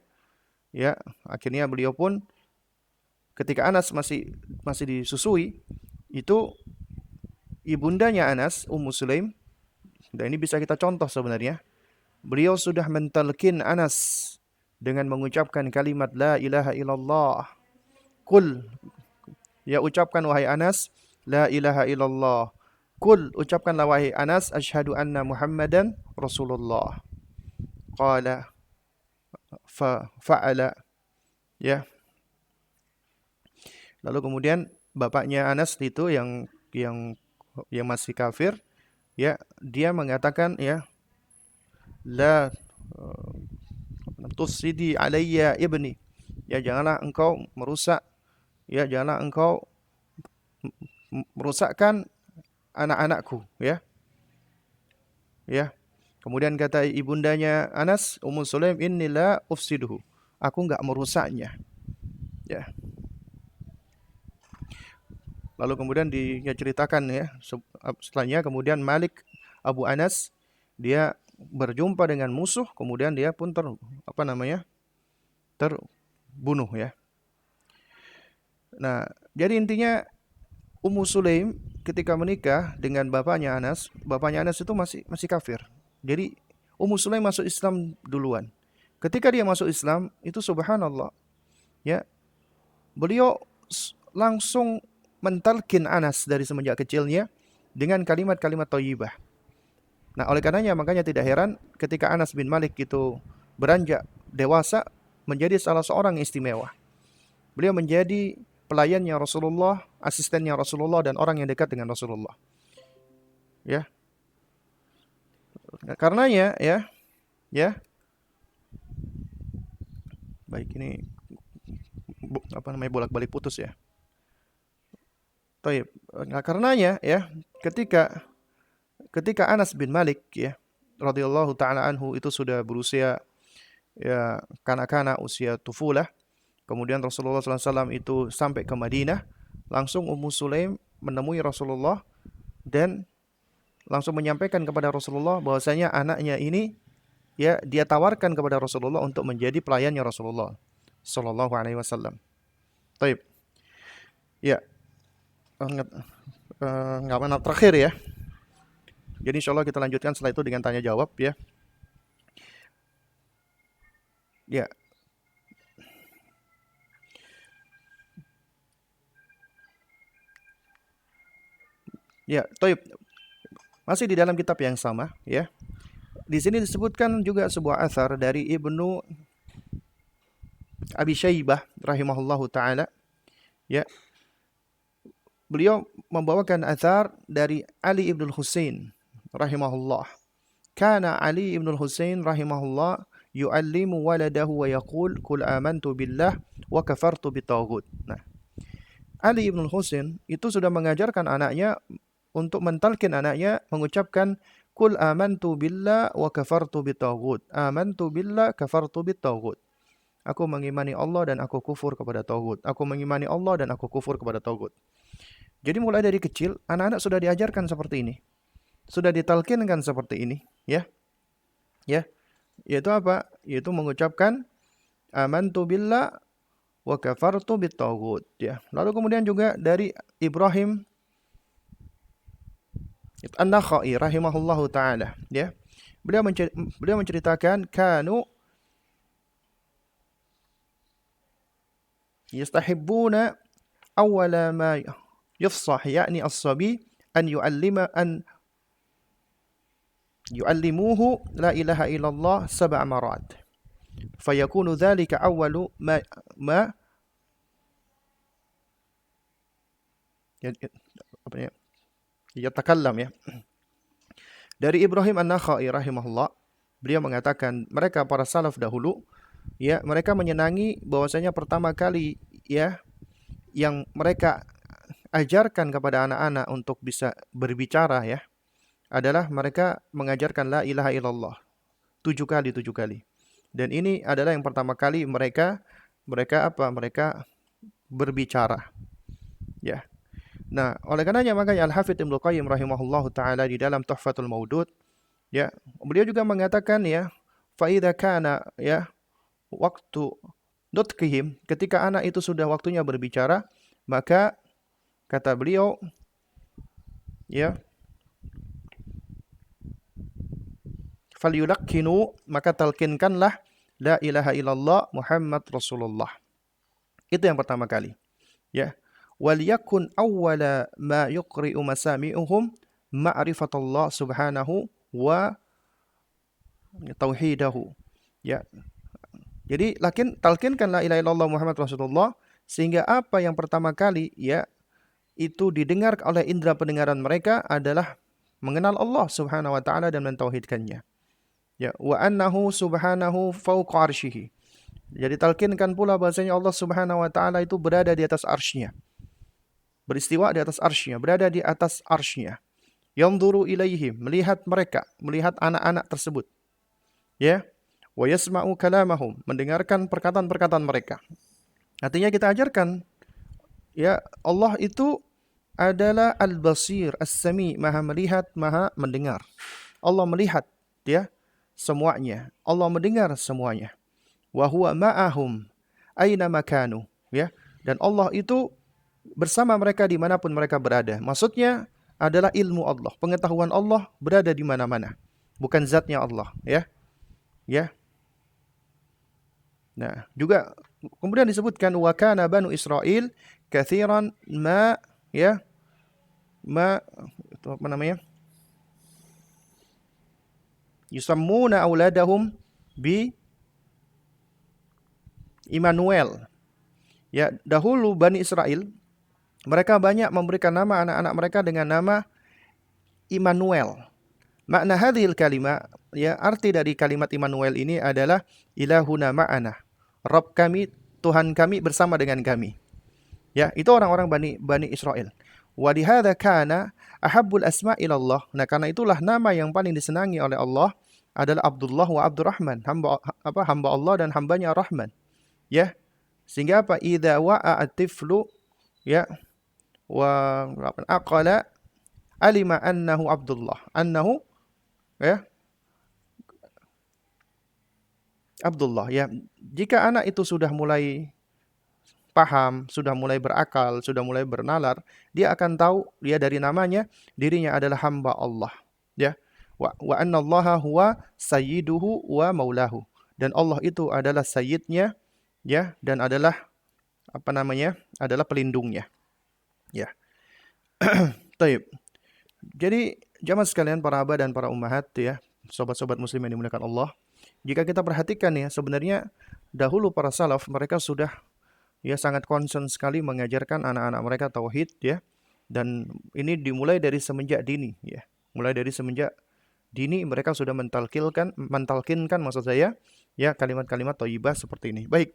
Ya, akhirnya beliau pun ketika Anas masih disusui, itu ibundanya Anas, Ummu Sulaim, dan ini bisa kita contoh sebenarnya. Beliau sudah mentalkin Anas dengan mengucapkan kalimat la ilaha illallah. Qul, ya, ucapkan wahai Anas, la ilaha illallah. Qul, ucapkanlah wahai Anas, asyhadu anna Muhammadan Rasulullah. Qala fa'ala, ya. Lalu kemudian bapaknya Anas itu yang masih kafir, ya, dia mengatakan, ya, la tusidi alayya ibni, ya, janganlah engkau merusak, ya, janganlah engkau merusakkan anak-anakku, ya. Ya. Kemudian kata ibundanya Anas, Ummu Sulaim, inni la ufsiduhu, aku enggak merusaknya. Ya. Lalu kemudian diceritakan, ya, setelahnya kemudian Malik Abu Anas, dia berjumpa dengan musuh, kemudian dia pun terbunuh, ya. Nah, jadi intinya Ummu Sulaim ketika menikah dengan bapaknya Anas itu masih kafir. Jadi Ummu Sulaim masuk Islam duluan. Ketika dia masuk Islam, itu subhanallah, ya, beliau langsung mentalkin Anas dari semenjak kecilnya dengan kalimat-kalimat thayyibah. Nah, oleh karenanya makanya tidak heran ketika Anas bin Malik itu beranjak dewasa menjadi salah seorang yang istimewa. Beliau menjadi pelayannya Rasulullah, asistennya Rasulullah, dan orang yang dekat dengan Rasulullah. Ya, karenanya ya. Baik, ini bolak-balik putus ya. Taib. Nah, karenanya ya, ketika Anas bin Malik ya radhiyallahu taala anhu itu sudah berusia ya kanak-kanak, usia tufulah. Kemudian Rasulullah SAW itu sampai ke Madinah, langsung Ummu Sulaim menemui Rasulullah dan langsung menyampaikan kepada Rasulullah bahwasanya anaknya ini ya dia tawarkan kepada Rasulullah untuk menjadi pelayannya Rasulullah sallallahu alaihi wasallam. Taib. Ya, nggak terakhir ya. Jadi insyaallah kita lanjutkan setelah itu dengan tanya jawab ya. Ya. Ya, taib. Masih di dalam kitab yang sama ya. Di sini disebutkan juga sebuah athar dari Ibnu Abi Syaibah rahimahullahu taala ya. Beliau membawakan athar dari Ali ibn Husain rahimahullah. Kana Ali ibn Husain rahimahullah yu'allimu waladahu wa yaqul qul amantu billah wa kafartu bitaghut. Nah, Ali ibn Husain itu sudah mengajarkan anaknya untuk mentalkin anaknya mengucapkan qul amantu billah wa kafartu bitaghut. Amantu billah kafartu bitaghut. Aku mengimani Allah dan aku kufur kepada taghut. Aku mengimani Allah dan aku kufur kepada taghut. Jadi mulai dari kecil anak-anak sudah diajarkan seperti ini. Sudah ditalkinkan seperti ini, ya. Ya. Yaitu apa? Yaitu mengucapkan amantu billah wa kafartu bitaghut, ya. Lalu kemudian juga dari Ibrahim An-Nakhai rahimahullahu taala, ya. Beliau menceritakan kanu yastahibbuna awwala ma yufsah yakni as-sabi an yu'allimuhu la ilaha illallah sab'a marat fayakunu dhalika awwalu ma yatakallam ya. Dari Ibrahim An-Nakhai rahimahullah, beliau mengatakan mereka para salaf dahulu ya, mereka menyenangi bahwasanya pertama kali ya yang mereka ajarkan kepada anak-anak untuk bisa berbicara ya adalah mereka mengajarkan la ilaha illallah 7 kali. Dan ini adalah yang pertama kali mereka berbicara. Ya. Nah, oleh karenanya makanya Al-Hafidz Ibnu Qayyim rahimahullahu taala di dalam Tuhfatul Maudud ya, beliau juga mengatakan ya, fa idza kana ya waktu nutqihim, ketika anak itu sudah waktunya berbicara, maka kata beliau ya falyulakkinu, maka talkinkanlah la ilaha illallah Muhammad Rasulullah. Itu yang pertama kali. Ya. Wal yakun awwala ma yuqri'u masami'uhum ma'rifatullah subhanahu wa tauhidahu. Ya. Jadi talkinkan la ilaha illallah Muhammad Rasulullah sehingga apa yang pertama kali ya itu didengar oleh indera pendengaran mereka adalah mengenal Allah Subhanahu wa taala dan mentauhidkannya. Ya, wa annahu subhanahu fawqa arsyihi. Jadi talkinkan pula bahasanya Allah Subhanahu wa taala itu berada di atas arsy-Nya. Beristiwa di atas arsy-Nya, berada di atas arsy-Nya. Yanzuru ilaihim, melihat mereka, melihat anak-anak tersebut. Ya. Wa yasma'u kalamahum, mendengarkan perkataan-perkataan mereka. Artinya kita ajarkan ya Allah itu adalah Al-Basir, As-Sami, Maha melihat, Maha mendengar. Allah melihat ya semuanya. Allah mendengar semuanya. Wa huwa ma'ahum aina makanu, ya. Dan Allah itu bersama mereka dimanapun mereka berada. Maksudnya adalah ilmu Allah, pengetahuan Allah berada di mana-mana. Bukan zatnya Allah, ya. Ya. Nah, juga kemudian disebutkan wa kana banu Israil katsiran ma ya itu apa namanya? Yusammuna auladahum bi Immanuel. Ya, dahulu Bani Israel mereka banyak memberikan nama anak-anak mereka dengan nama Immanuel. Makna hadhil kalimah, ya, arti dari kalimat Immanuel ini adalah ilahuna ma'ana. Rabb kami, Tuhan kami bersama dengan kami. Ya, itu orang-orang Bani Israel. Wa lihadza kana ahabbul asma' ilallah. Nah, karena itulah nama yang paling disenangi oleh Allah adalah Abdullah wa Abdurrahman, hamba Allah dan hambanya Ar-Rahman. Ya. Sehingga apa? Idza wa'a at-tiflu, ya, wa aqala alima annahu Abdullah. Annahu, ya, Abdullah, ya. Jika anak itu sudah mulai paham, sudah mulai berakal, sudah mulai bernalar, dia akan tahu dia dari namanya dirinya adalah hamba Allah. Ya. Wa anna Allaha huwa sayyiduhu wa maulahu. Dan Allah itu adalah sayyidnya, ya, dan adalah apa namanya? Adalah pelindungnya. Ya. Taib. Jadi jamaah sekalian, para abah dan para ummahat, ya, sobat-sobat muslim yang dimuliakan Allah, jika kita perhatikan ya, sebenarnya dahulu para salaf mereka sudah ya sangat concern sekali mengajarkan anak-anak mereka tauhid, ya. Dan ini dimulai dari semenjak dini, ya. Mulai dari semenjak dini mereka sudah mentalkinkan maksud saya, ya, kalimat-kalimat thayyibah seperti ini. Baik.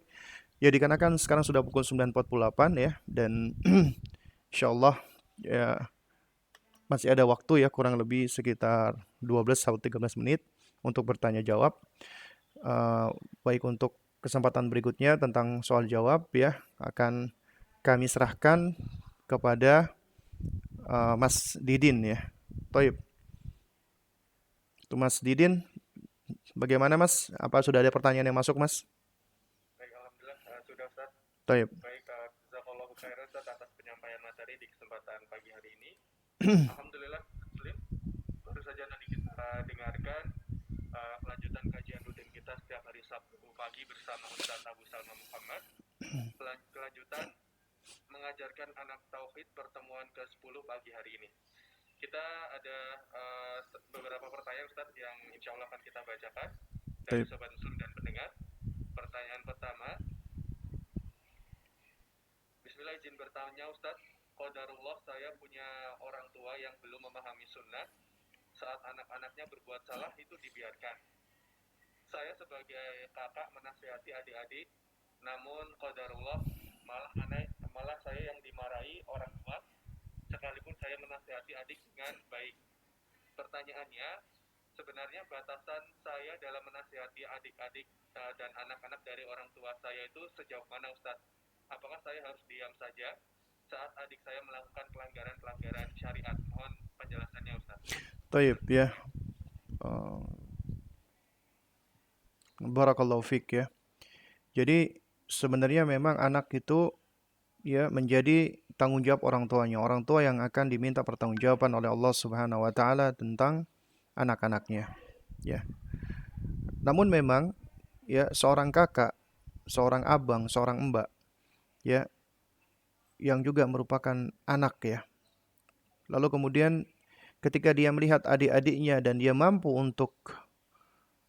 Ya, dikarenakan sekarang sudah pukul 9.48 ya, dan insyaallah ya masih ada waktu ya, kurang lebih sekitar 12 atau 13 menit untuk bertanya jawab. Baik, untuk kesempatan berikutnya tentang soal jawab ya akan kami serahkan kepada Mas Didin ya. Taib. Itu Mas Didin, bagaimana Mas? Apa sudah ada pertanyaan yang masuk, Mas? Baik, alhamdulillah sudah, Ustaz. Taib. Baik, jazakallahu khairan Ustaz atas penyampaian materi di kesempatan pagi hari ini. Alhamdulillah, muslim. Baru saja tadi kita dengarkan kelanjutan kajian rutin kita setiap hari Sabtu pagi bersama Ustaz Abu Salma Muhammad. Kelanjutan mengajarkan anak tauhid pertemuan ke-10 pagi hari ini. Kita ada beberapa pertanyaan Ustaz yang insya Allah akan kita bacakan dari sobat muslim dan pendengar. Pertanyaan pertama, Bismillah, izin bertanya Ustaz, qadarullah saya punya orang tua yang belum memahami sunnah. Saat anak-anaknya berbuat salah itu dibiarkan. Saya sebagai kakak menasihati adik-adik, namun qadarullah malah saya yang dimarahi orang tua, sekalipun saya menasihati adik dengan baik. Pertanyaannya, sebenarnya batasan saya dalam menasihati adik-adik dan anak-anak dari orang tua saya itu sejauh mana Ustaz? Apakah saya harus diam saja saat adik saya melakukan pelanggaran syariat? Mohon penjelasannya Ustaz. Taib ya. Barakallahu fiik ya. Jadi sebenarnya memang anak itu ya menjadi tanggung jawab orang tuanya. Orang tua yang akan diminta pertanggungjawaban oleh Allah Subhanahu wa taala tentang anak-anaknya, ya. Namun memang ya seorang kakak, seorang abang, seorang mbak ya yang juga merupakan anak ya. Lalu kemudian ketika dia melihat adik-adiknya dan dia mampu untuk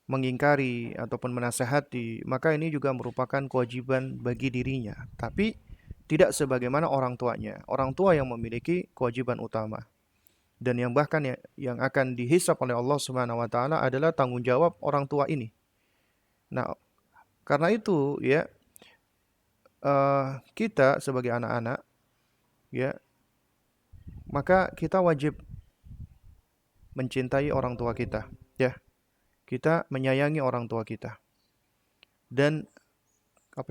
mengingkari ataupun menasehati, maka ini juga merupakan kewajiban bagi dirinya. Tapi tidak sebagaimana orang tuanya. Orang tua yang memiliki kewajiban utama. Dan yang bahkan yang akan dihisab oleh Allah Subhanahu wa taala adalah tanggung jawab orang tua ini. Nah, karena itu ya kita sebagai anak-anak ya, maka kita wajib mencintai orang tua kita, ya. Kita menyayangi orang tua kita. Dan apa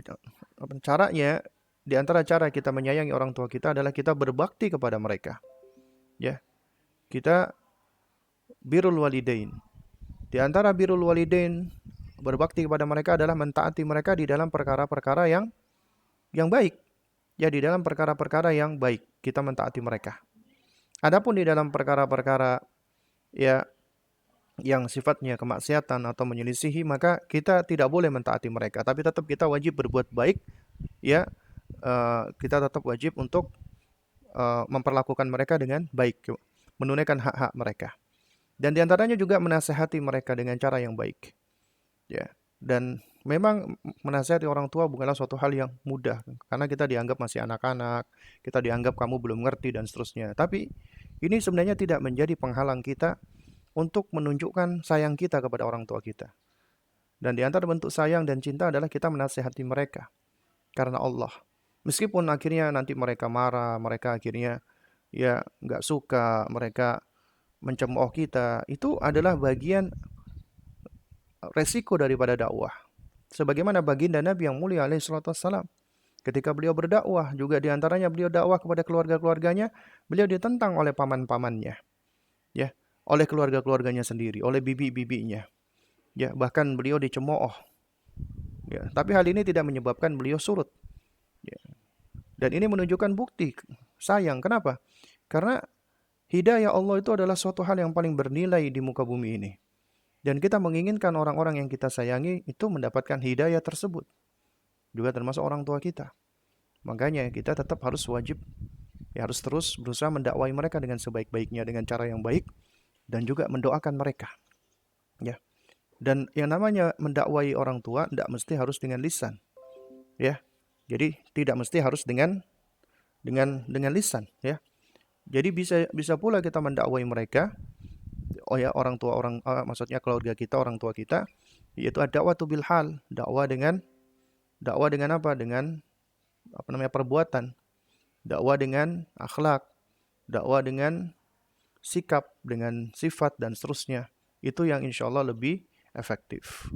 caranya? Di antara cara kita menyayangi orang tua kita adalah kita berbakti kepada mereka. Ya. Kita birrul walidain. Di antara birrul walidain, berbakti kepada mereka adalah mentaati mereka di dalam perkara-perkara yang baik. Ya, di dalam perkara-perkara yang baik kita mentaati mereka. Adapun di dalam perkara-perkara ya yang sifatnya kemaksiatan atau menyelisihi, maka kita tidak boleh mentaati mereka, tapi tetap kita wajib berbuat baik, ya. Kita tetap wajib untuk memperlakukan mereka dengan baik, menunaikan hak-hak mereka. Dan diantaranya juga menasehati mereka dengan cara yang baik, ya. Dan Memang menasihati orang tua bukanlah suatu hal yang mudah, karena kita dianggap masih anak-anak, kita dianggap kamu belum ngerti dan seterusnya. Tapi ini sebenarnya tidak menjadi penghalang kita untuk menunjukkan sayang kita kepada orang tua kita. Dan di antara bentuk sayang dan cinta adalah kita menasihati mereka karena Allah. Meskipun akhirnya nanti mereka marah, mereka akhirnya ya nggak suka, mereka mencemooh kita, itu adalah bagian resiko daripada dakwah. Sebagaimana baginda Nabi yang mulia alaihi salatu wassalam, ketika beliau berdakwah, juga diantaranya beliau dakwah kepada keluarga-keluarganya, beliau ditentang oleh paman-pamannya, ya, oleh keluarga-keluarganya sendiri, oleh bibi-bibinya, ya, bahkan beliau dicemooh, ya. Tapi hal ini tidak menyebabkan beliau surut, ya. Dan ini menunjukkan bukti sayang. Kenapa? Karena hidayah Allah itu adalah suatu hal yang paling bernilai di muka bumi ini. Dan kita menginginkan orang-orang yang kita sayangi itu mendapatkan hidayah tersebut. Juga termasuk orang tua kita. Makanya kita tetap harus wajib, ya harus terus berusaha mendakwai mereka dengan sebaik-baiknya, dengan cara yang baik, dan juga mendoakan mereka. Ya. Dan yang namanya mendakwai orang tua tidak mesti harus dengan lisan. Ya. Jadi tidak mesti harus dengan lisan, ya. Jadi bisa pula kita mendakwai mereka, oh ya, orang tua maksudnya keluarga kita, orang tua kita, yaitu ad-da'watu bil hal, dakwah dengan apa? Dengan perbuatan, dakwah dengan akhlak, dakwah dengan sikap, dengan sifat dan seterusnya. Itu yang insya Allah lebih efektif.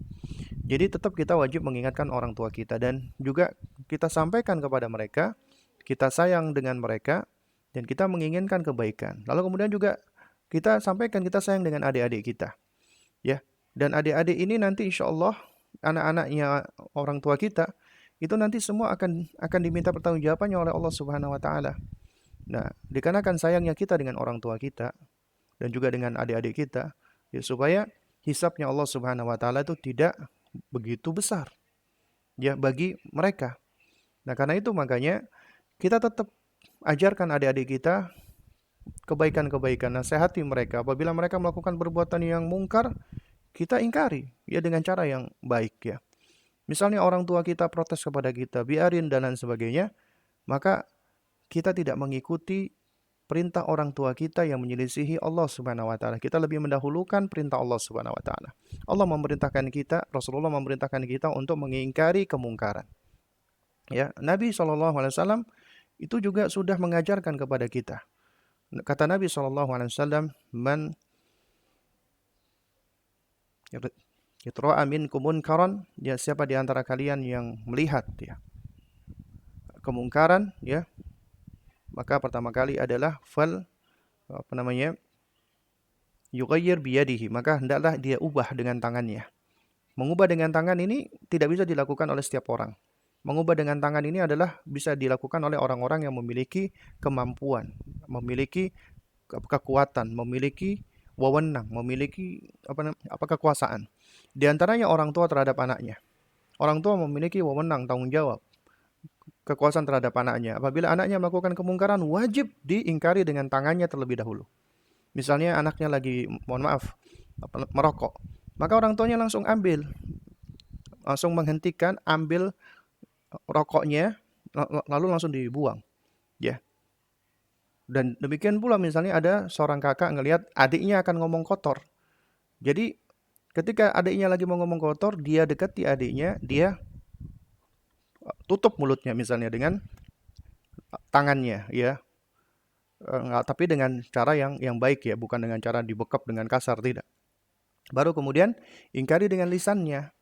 Jadi tetap kita wajib mengingatkan orang tua kita dan juga kita sampaikan kepada mereka, kita sayang dengan mereka dan kita menginginkan kebaikan. Lalu kemudian juga kita sampaikan kita sayang dengan adik-adik kita, ya. Dan adik-adik ini nanti insya Allah anak-anaknya orang tua kita itu nanti semua akan diminta pertanggungjawabannya oleh Allah Subhanahu Wa Taala. Nah, dikarenakan sayangnya kita dengan orang tua kita dan juga dengan adik-adik kita, ya, supaya hisabnya Allah Subhanahu Wa Taala itu tidak begitu besar, ya, bagi mereka. Nah, karena itu makanya kita tetap ajarkan adik-adik kita kebaikan-kebaikan, nasihati mereka. Apabila mereka melakukan perbuatan yang mungkar, kita ingkari, ya, dengan cara yang baik, ya. Misalnya orang tua kita protes kepada kita, biarin dan lain sebagainya, maka kita tidak mengikuti perintah orang tua kita yang menyelisihi Allah Subhanahu wa taala. Kita lebih mendahulukan perintah Allah Subhanahu wa taala. Allah memerintahkan kita, Rasulullah memerintahkan kita untuk mengingkari kemungkaran. Ya, Nabi SAW itu juga sudah mengajarkan kepada kita. Kata Nabi SAW, man yatra'a minkum munkaran, ya, siapa di antara kalian yang melihat, ya, kemungkaran, ya, maka pertama kali adalah yughayyir biyadihi, maka hendaklah dia ubah dengan tangannya. Mengubah dengan tangan ini tidak bisa dilakukan oleh setiap orang. Mengubah dengan tangan ini adalah bisa dilakukan oleh orang-orang yang memiliki kemampuan, memiliki kekuatan, memiliki wewenang, memiliki kekuasaan. Di antaranya orang tua terhadap anaknya. Orang tua memiliki wewenang, tanggung jawab, kekuasaan terhadap anaknya. Apabila anaknya melakukan kemungkaran, wajib diingkari dengan tangannya terlebih dahulu. Misalnya anaknya lagi, merokok, maka orang tuanya langsung menghentikan, ambil rokoknya, lalu langsung dibuang, ya. Dan demikian pula misalnya ada seorang kakak ngelihat adiknya akan ngomong kotor. Jadi ketika adiknya lagi mau ngomong kotor, dia dekati adiknya, dia tutup mulutnya misalnya dengan tangannya, ya. Tapi dengan cara yang baik, ya, bukan dengan cara dibekap dengan kasar, tidak. Baru kemudian ingkari dengan lisannya.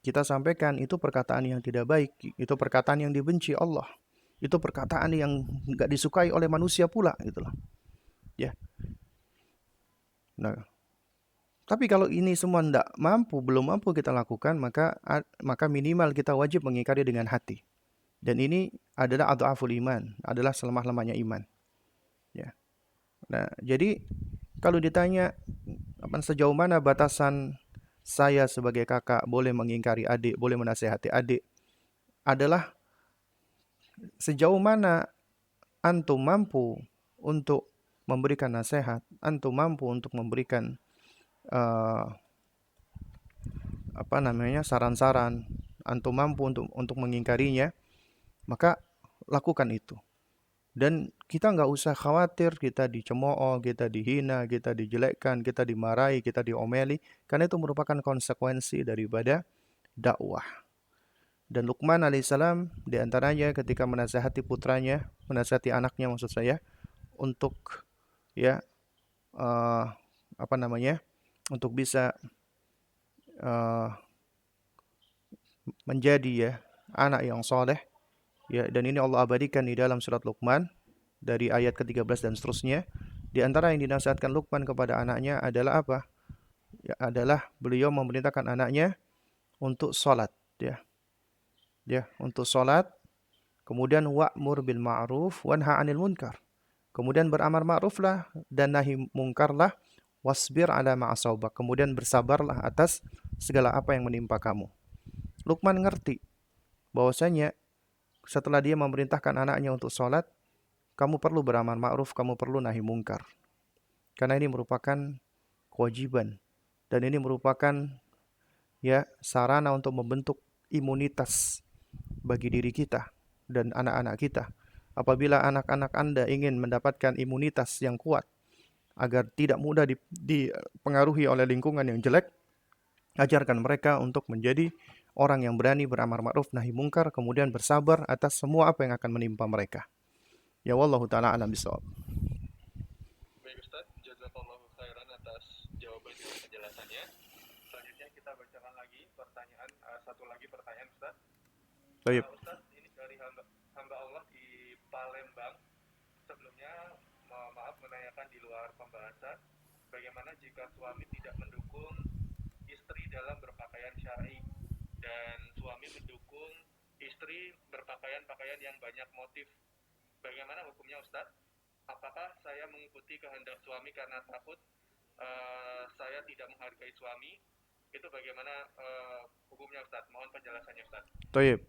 Kita sampaikan itu perkataan yang tidak baik, itu perkataan yang dibenci Allah, itu perkataan yang enggak disukai oleh manusia pula, itulah, ya. Nah, tapi kalau ini semua belum mampu kita lakukan, maka minimal kita wajib mengingkari dengan hati. Dan ini adalah adhaful iman, adalah selemah-lemahnya iman, ya. Nah, jadi kalau ditanya sejauh mana batasan saya sebagai kakak boleh mengingkari adik, boleh menasihati adik, adalah sejauh mana antum mampu untuk memberikan nasihat, antum mampu untuk memberikan saran-saran, antum mampu untuk mengingkarinya, maka lakukan itu. Dan kita nggak usah khawatir kita dicemooh, kita dihina, kita dijelekkan, kita dimarahi, kita diomeli, karena itu merupakan konsekuensi daripada dakwah. Dan Luqman alaihissalam diantaranya ketika menasihati putranya, menasihati anaknya maksud saya, untuk ya untuk bisa menjadi ya anak yang soleh. Ya, dan ini Allah abadikan di dalam surat Luqman dari ayat ke-13 dan seterusnya. Di antara yang dinasihatkan Luqman kepada anaknya adalah apa? Ya, adalah beliau memerintahkan anaknya untuk salat, ya. Ya, untuk salat, kemudian wa'mur bil ma'ruf wanha 'anil munkar. Kemudian beramar ma'ruflah dan nahi mungkarlah, wasbir ala ma'asabak. Kemudian bersabarlah atas segala apa yang menimpa kamu. Luqman ngerti bahwasanya setelah dia memerintahkan anaknya untuk sholat, kamu perlu beramar ma'ruf, kamu perlu nahi mungkar. Karena ini merupakan kewajiban. Dan ini merupakan ya sarana untuk membentuk imunitas bagi diri kita dan anak-anak kita. Apabila anak-anak Anda ingin mendapatkan imunitas yang kuat, agar tidak mudah dipengaruhi oleh lingkungan yang jelek, ajarkan mereka untuk menjadi orang yang berani beramar ma'ruf nahi mungkar, kemudian bersabar atas semua apa yang akan menimpa mereka. Ya wallahu taala alam bisawab. Baik Ustaz, jazakallahu khairan atas jawaban dan penjelasannya. Selanjutnya kita bacakan lagi pertanyaan, satu lagi pertanyaan Ustaz. Baik. Ustaz, ini dari hamba Allah di Palembang. Sebelumnya maaf menanyakan di luar pembahasan, bagaimana jika suami tidak mendukung istri dalam berpakaian syar'i dan suami mendukung istri berpakaian-pakaian yang banyak motif. Bagaimana hukumnya Ustaz? Apakah saya mengikuti kehendak suami karena takut saya tidak menghargai suami? Itu bagaimana hukumnya Ustaz? Mohon penjelasannya Ustaz. Baik.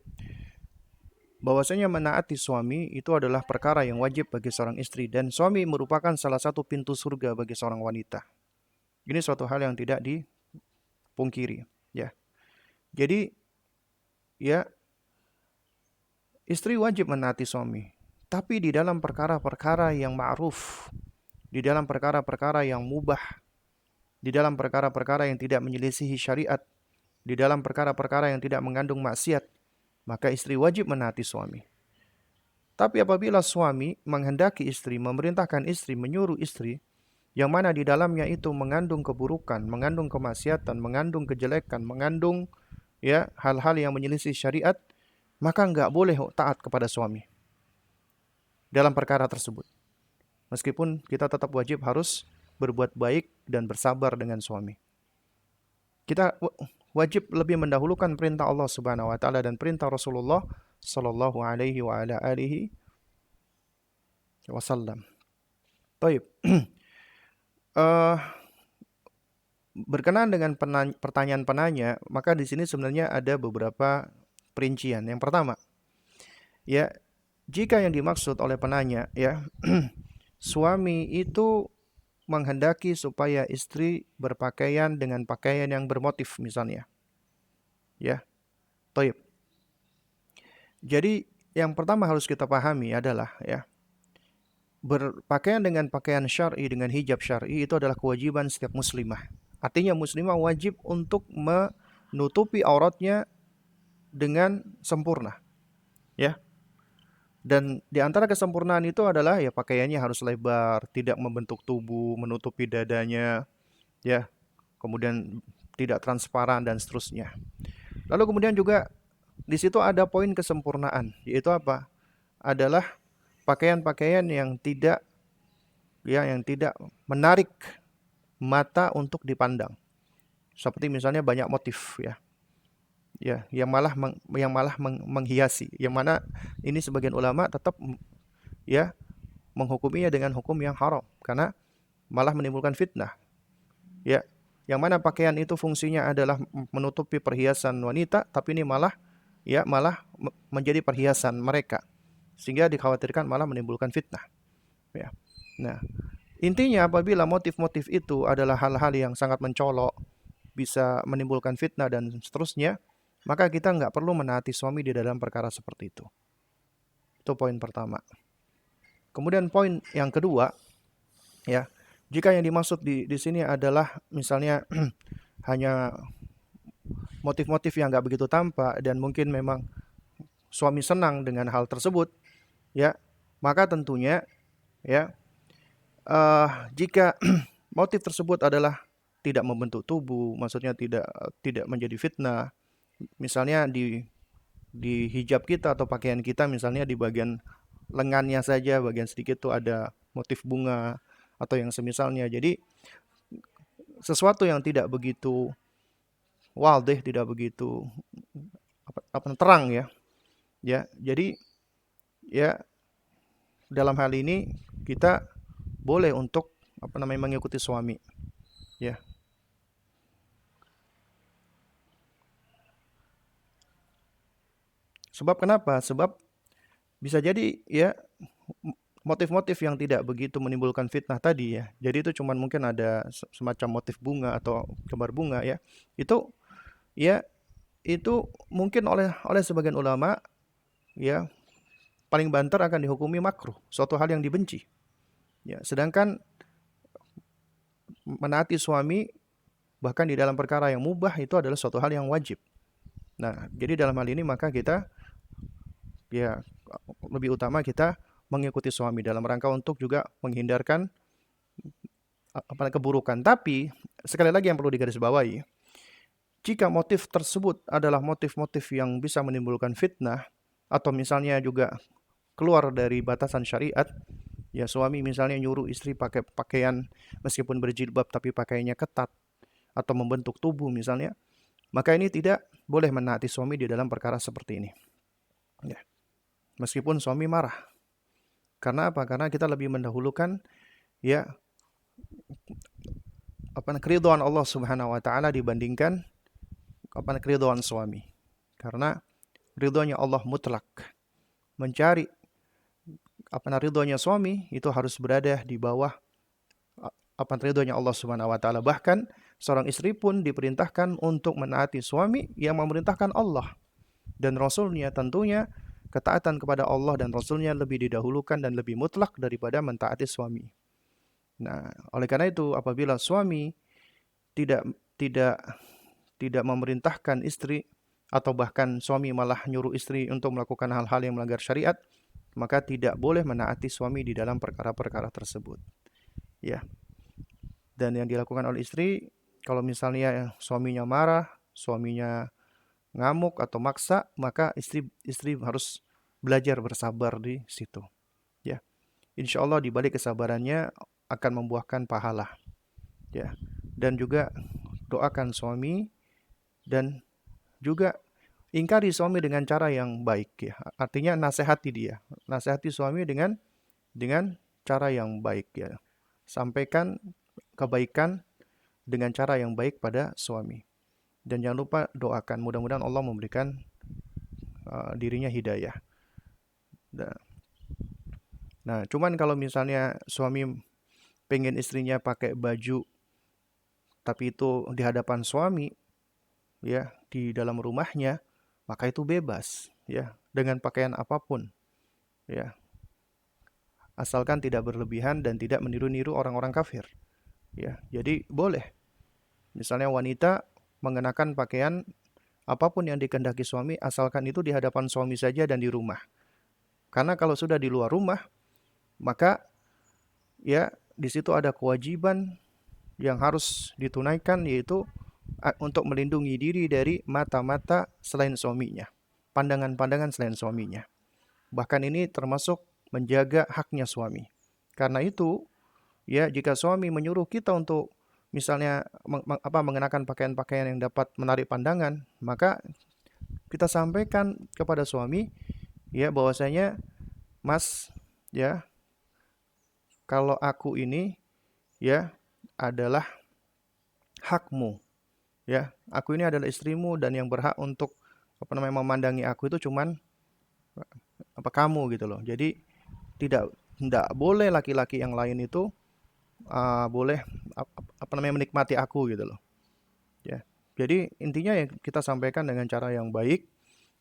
Bahwasanya menaati suami itu adalah perkara yang wajib bagi seorang istri, dan suami merupakan salah satu pintu surga bagi seorang wanita. Ini suatu hal yang tidak dipungkiri, ya. Jadi ya istri wajib menaati suami, tapi di dalam perkara-perkara yang ma'ruf, di dalam perkara-perkara yang mubah, di dalam perkara-perkara yang tidak menyelisihi syariat, di dalam perkara-perkara yang tidak mengandung maksiat, maka istri wajib menaati suami. Tapi apabila suami menghendaki istri, memerintahkan istri, menyuruh istri, yang mana di dalamnya itu mengandung keburukan, mengandung kemaksiatan, mengandung kejelekan, mengandung ya hal-hal yang menyelisih syariat, maka enggak boleh taat kepada suami dalam perkara tersebut. Meskipun kita tetap wajib harus berbuat baik dan bersabar dengan suami. Kita wajib lebih mendahulukan perintah Allah Subhanahu wa taala dan perintah Rasulullah sallallahu alaihi wa ala alihi wasallam. Baik. Berkenaan dengan pertanyaan penanya, maka di sini sebenarnya ada beberapa perincian. Yang pertama, ya, jika yang dimaksud oleh penanya, ya, suami itu menghendaki supaya istri berpakaian dengan pakaian yang bermotif misalnya. Ya. Baik. Jadi, yang pertama harus kita pahami adalah ya, berpakaian dengan pakaian syar'i, dengan hijab syar'i itu adalah kewajiban setiap muslimah. Artinya muslimah wajib untuk menutupi auratnya dengan sempurna. Ya. Dan di antara kesempurnaan itu adalah ya pakaiannya harus lebar, tidak membentuk tubuh, menutupi dadanya, ya. Kemudian tidak transparan dan seterusnya. Lalu kemudian juga di situ ada poin kesempurnaan, yaitu apa? Adalah pakaian-pakaian yang tidak menarik mata untuk dipandang. Seperti misalnya banyak motif, ya. Ya, yang malah menghiasi. Yang mana ini sebagian ulama tetap ya menghukuminya dengan hukum yang haram karena malah menimbulkan fitnah. Ya, yang mana pakaian itu fungsinya adalah menutupi perhiasan wanita, tapi ini malah menjadi perhiasan mereka. Sehingga dikhawatirkan malah menimbulkan fitnah. Ya. Nah, intinya apabila motif-motif itu adalah hal-hal yang sangat mencolok, bisa menimbulkan fitnah dan seterusnya, maka kita nggak perlu menaati suami di dalam perkara seperti itu. Itu poin pertama. Kemudian poin yang kedua, ya, jika yang dimaksud di sini adalah misalnya hanya motif-motif yang nggak begitu tampak dan mungkin memang suami senang dengan hal tersebut, ya, maka tentunya, ya, jika motif tersebut adalah tidak membentuk tubuh, maksudnya tidak menjadi fitnah, misalnya di hijab kita atau pakaian kita, misalnya di bagian lengannya saja, bagian sedikit tuh ada motif bunga atau yang semisalnya. Jadi sesuatu yang tidak begitu wadih, tidak begitu terang, ya. Ya, jadi ya dalam hal ini kita boleh untuk mengikuti suami, ya. Sebab kenapa? Sebab bisa jadi, ya, motif-motif yang tidak begitu menimbulkan fitnah tadi, ya. Jadi itu cuman mungkin ada semacam motif bunga atau gambar bunga, ya. Itu, ya, itu mungkin oleh sebagian ulama, ya, paling banter akan dihukumi makruh, suatu hal yang dibenci. Ya, sedangkan menaati suami bahkan di dalam perkara yang mubah itu adalah suatu hal yang wajib. Nah, jadi dalam hal ini maka kita, ya, lebih utama kita mengikuti suami dalam rangka untuk juga menghindarkan keburukan. Tapi sekali lagi yang perlu digarisbawahi, jika motif tersebut adalah motif-motif yang bisa menimbulkan fitnah atau misalnya juga keluar dari batasan syariat, ya, suami misalnya nyuruh istri pakai pakaian meskipun berjilbab tapi pakaiannya ketat atau membentuk tubuh misalnya, maka ini tidak boleh menaati suami di dalam perkara seperti ini, ya. Meskipun suami marah. Karena apa? Karena kita lebih mendahulukan, ya, keridhaan Allah Subhanahu wa taala dibandingkan keridhaan suami. Karena ridhonya Allah mutlak. Mencari ridhonya suami itu harus berada di bawah ridhonya Allah Subhanahu wa taala. Bahkan seorang istri pun diperintahkan untuk menaati suami yang memerintahkan Allah dan Rasulnya. Tentunya ketaatan kepada Allah dan Rasulnya lebih didahulukan dan lebih mutlak daripada mentaati suami. Nah, oleh karena itu apabila suami tidak memerintahkan istri atau bahkan suami malah nyuruh istri untuk melakukan hal-hal yang melanggar syariat, maka tidak boleh menaati suami di dalam perkara-perkara tersebut, ya. Dan yang dilakukan oleh istri, kalau misalnya suaminya marah, suaminya ngamuk atau maksa, maka istri harus belajar bersabar di situ, ya. Insya Allah di balik kesabarannya akan membuahkan pahala, ya. Dan juga doakan suami dan juga ingkari suami dengan cara yang baik, ya. Artinya nasihati suami dengan cara yang baik, ya. Sampaikan kebaikan dengan cara yang baik pada suami. Dan jangan lupa doakan, mudah-mudahan Allah memberikan dirinya hidayah. Nah, cuman kalau misalnya suami pengen istrinya pakai baju, tapi itu di hadapan suami, ya, di dalam rumahnya, maka itu bebas, ya, dengan pakaian apapun, ya, asalkan tidak berlebihan dan tidak meniru-niru orang-orang kafir, ya. Jadi boleh, misalnya wanita mengenakan pakaian apapun yang dikehendaki suami, asalkan itu di hadapan suami saja dan di rumah. Karena kalau sudah di luar rumah, maka, ya, di situ ada kewajiban yang harus ditunaikan, yaitu untuk melindungi diri dari mata-mata selain suaminya, pandangan-pandangan selain suaminya. Bahkan ini termasuk menjaga haknya suami. Karena itu, ya, jika suami menyuruh kita untuk misalnya mengenakan pakaian-pakaian yang dapat menarik pandangan, maka kita sampaikan kepada suami, ya, bahwasanya, Mas, ya, kalau aku ini, ya, adalah hakmu, ya, aku ini adalah istrimu dan yang berhak untuk memandangi aku itu cuman kamu, gitu loh. Jadi tidak boleh laki-laki yang lain itu boleh menikmati aku, gitu loh, ya. Jadi intinya ya kita sampaikan dengan cara yang baik,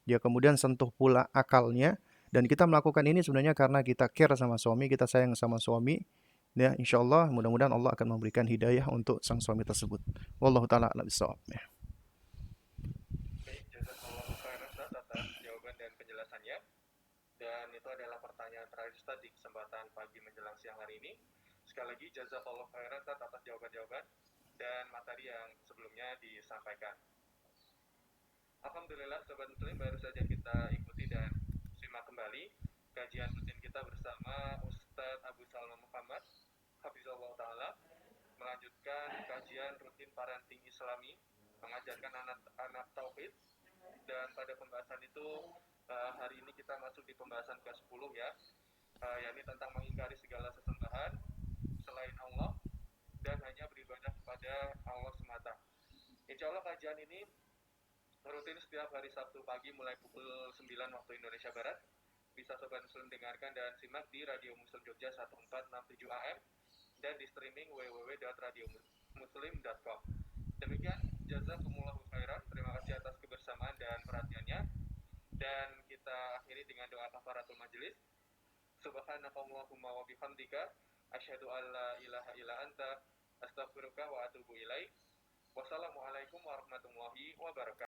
ya kemudian sentuh pula akalnya, dan kita melakukan ini sebenarnya karena kita care sama suami, kita sayang sama suami, ya insya Allah mudah-mudahan Allah akan memberikan hidayah untuk sang suami tersebut. Wallahu taala a'lam bishawab. Ya. Baik, jazakallahu khairan Ustaz atas jawaban dan penjelasannya. Dan itu adalah pertanyaan terakhir Ustaz di kesempatan pagi menjelang siang hari ini. Sekali lagi jazakallahu khairan Ustaz atas jawaban-jawaban dan materi yang sebelumnya disampaikan. Alhamdulillah Sobat Muslim, baru saja kita ikuti dan simak kembali kajian rutin kita bersama Ustadz Abu Salma Muhammad Hafizullah Ta'ala, melanjutkan kajian rutin parenting Islami, mengajarkan anak-anak tauhid. Dan pada pembahasan itu hari ini kita masuk di pembahasan ke-10 ya, yakni tentang mengingkari segala sesembahan selain Allah dan hanya beribadah kepada Allah semata. Insya Allah kajian ini rutin setiap hari Sabtu pagi mulai pukul 9 waktu Indonesia Barat. Bisa Sobat Muslim dengarkan dan simak di Radio Muslim Jogja 1467 AM dan di streaming www.radiomuslim.com. Demikian, jazakumullahu khairan. Terima kasih atas kebersamaan dan perhatiannya. Dan kita akhiri dengan doa kafaratul majelis. Subhanakallahumma wa bihamdika asyhadu an la ilaha illa anta astaghfiruka wa atubu ilaik. Wassalamualaikum warahmatullahi wabarakatuh.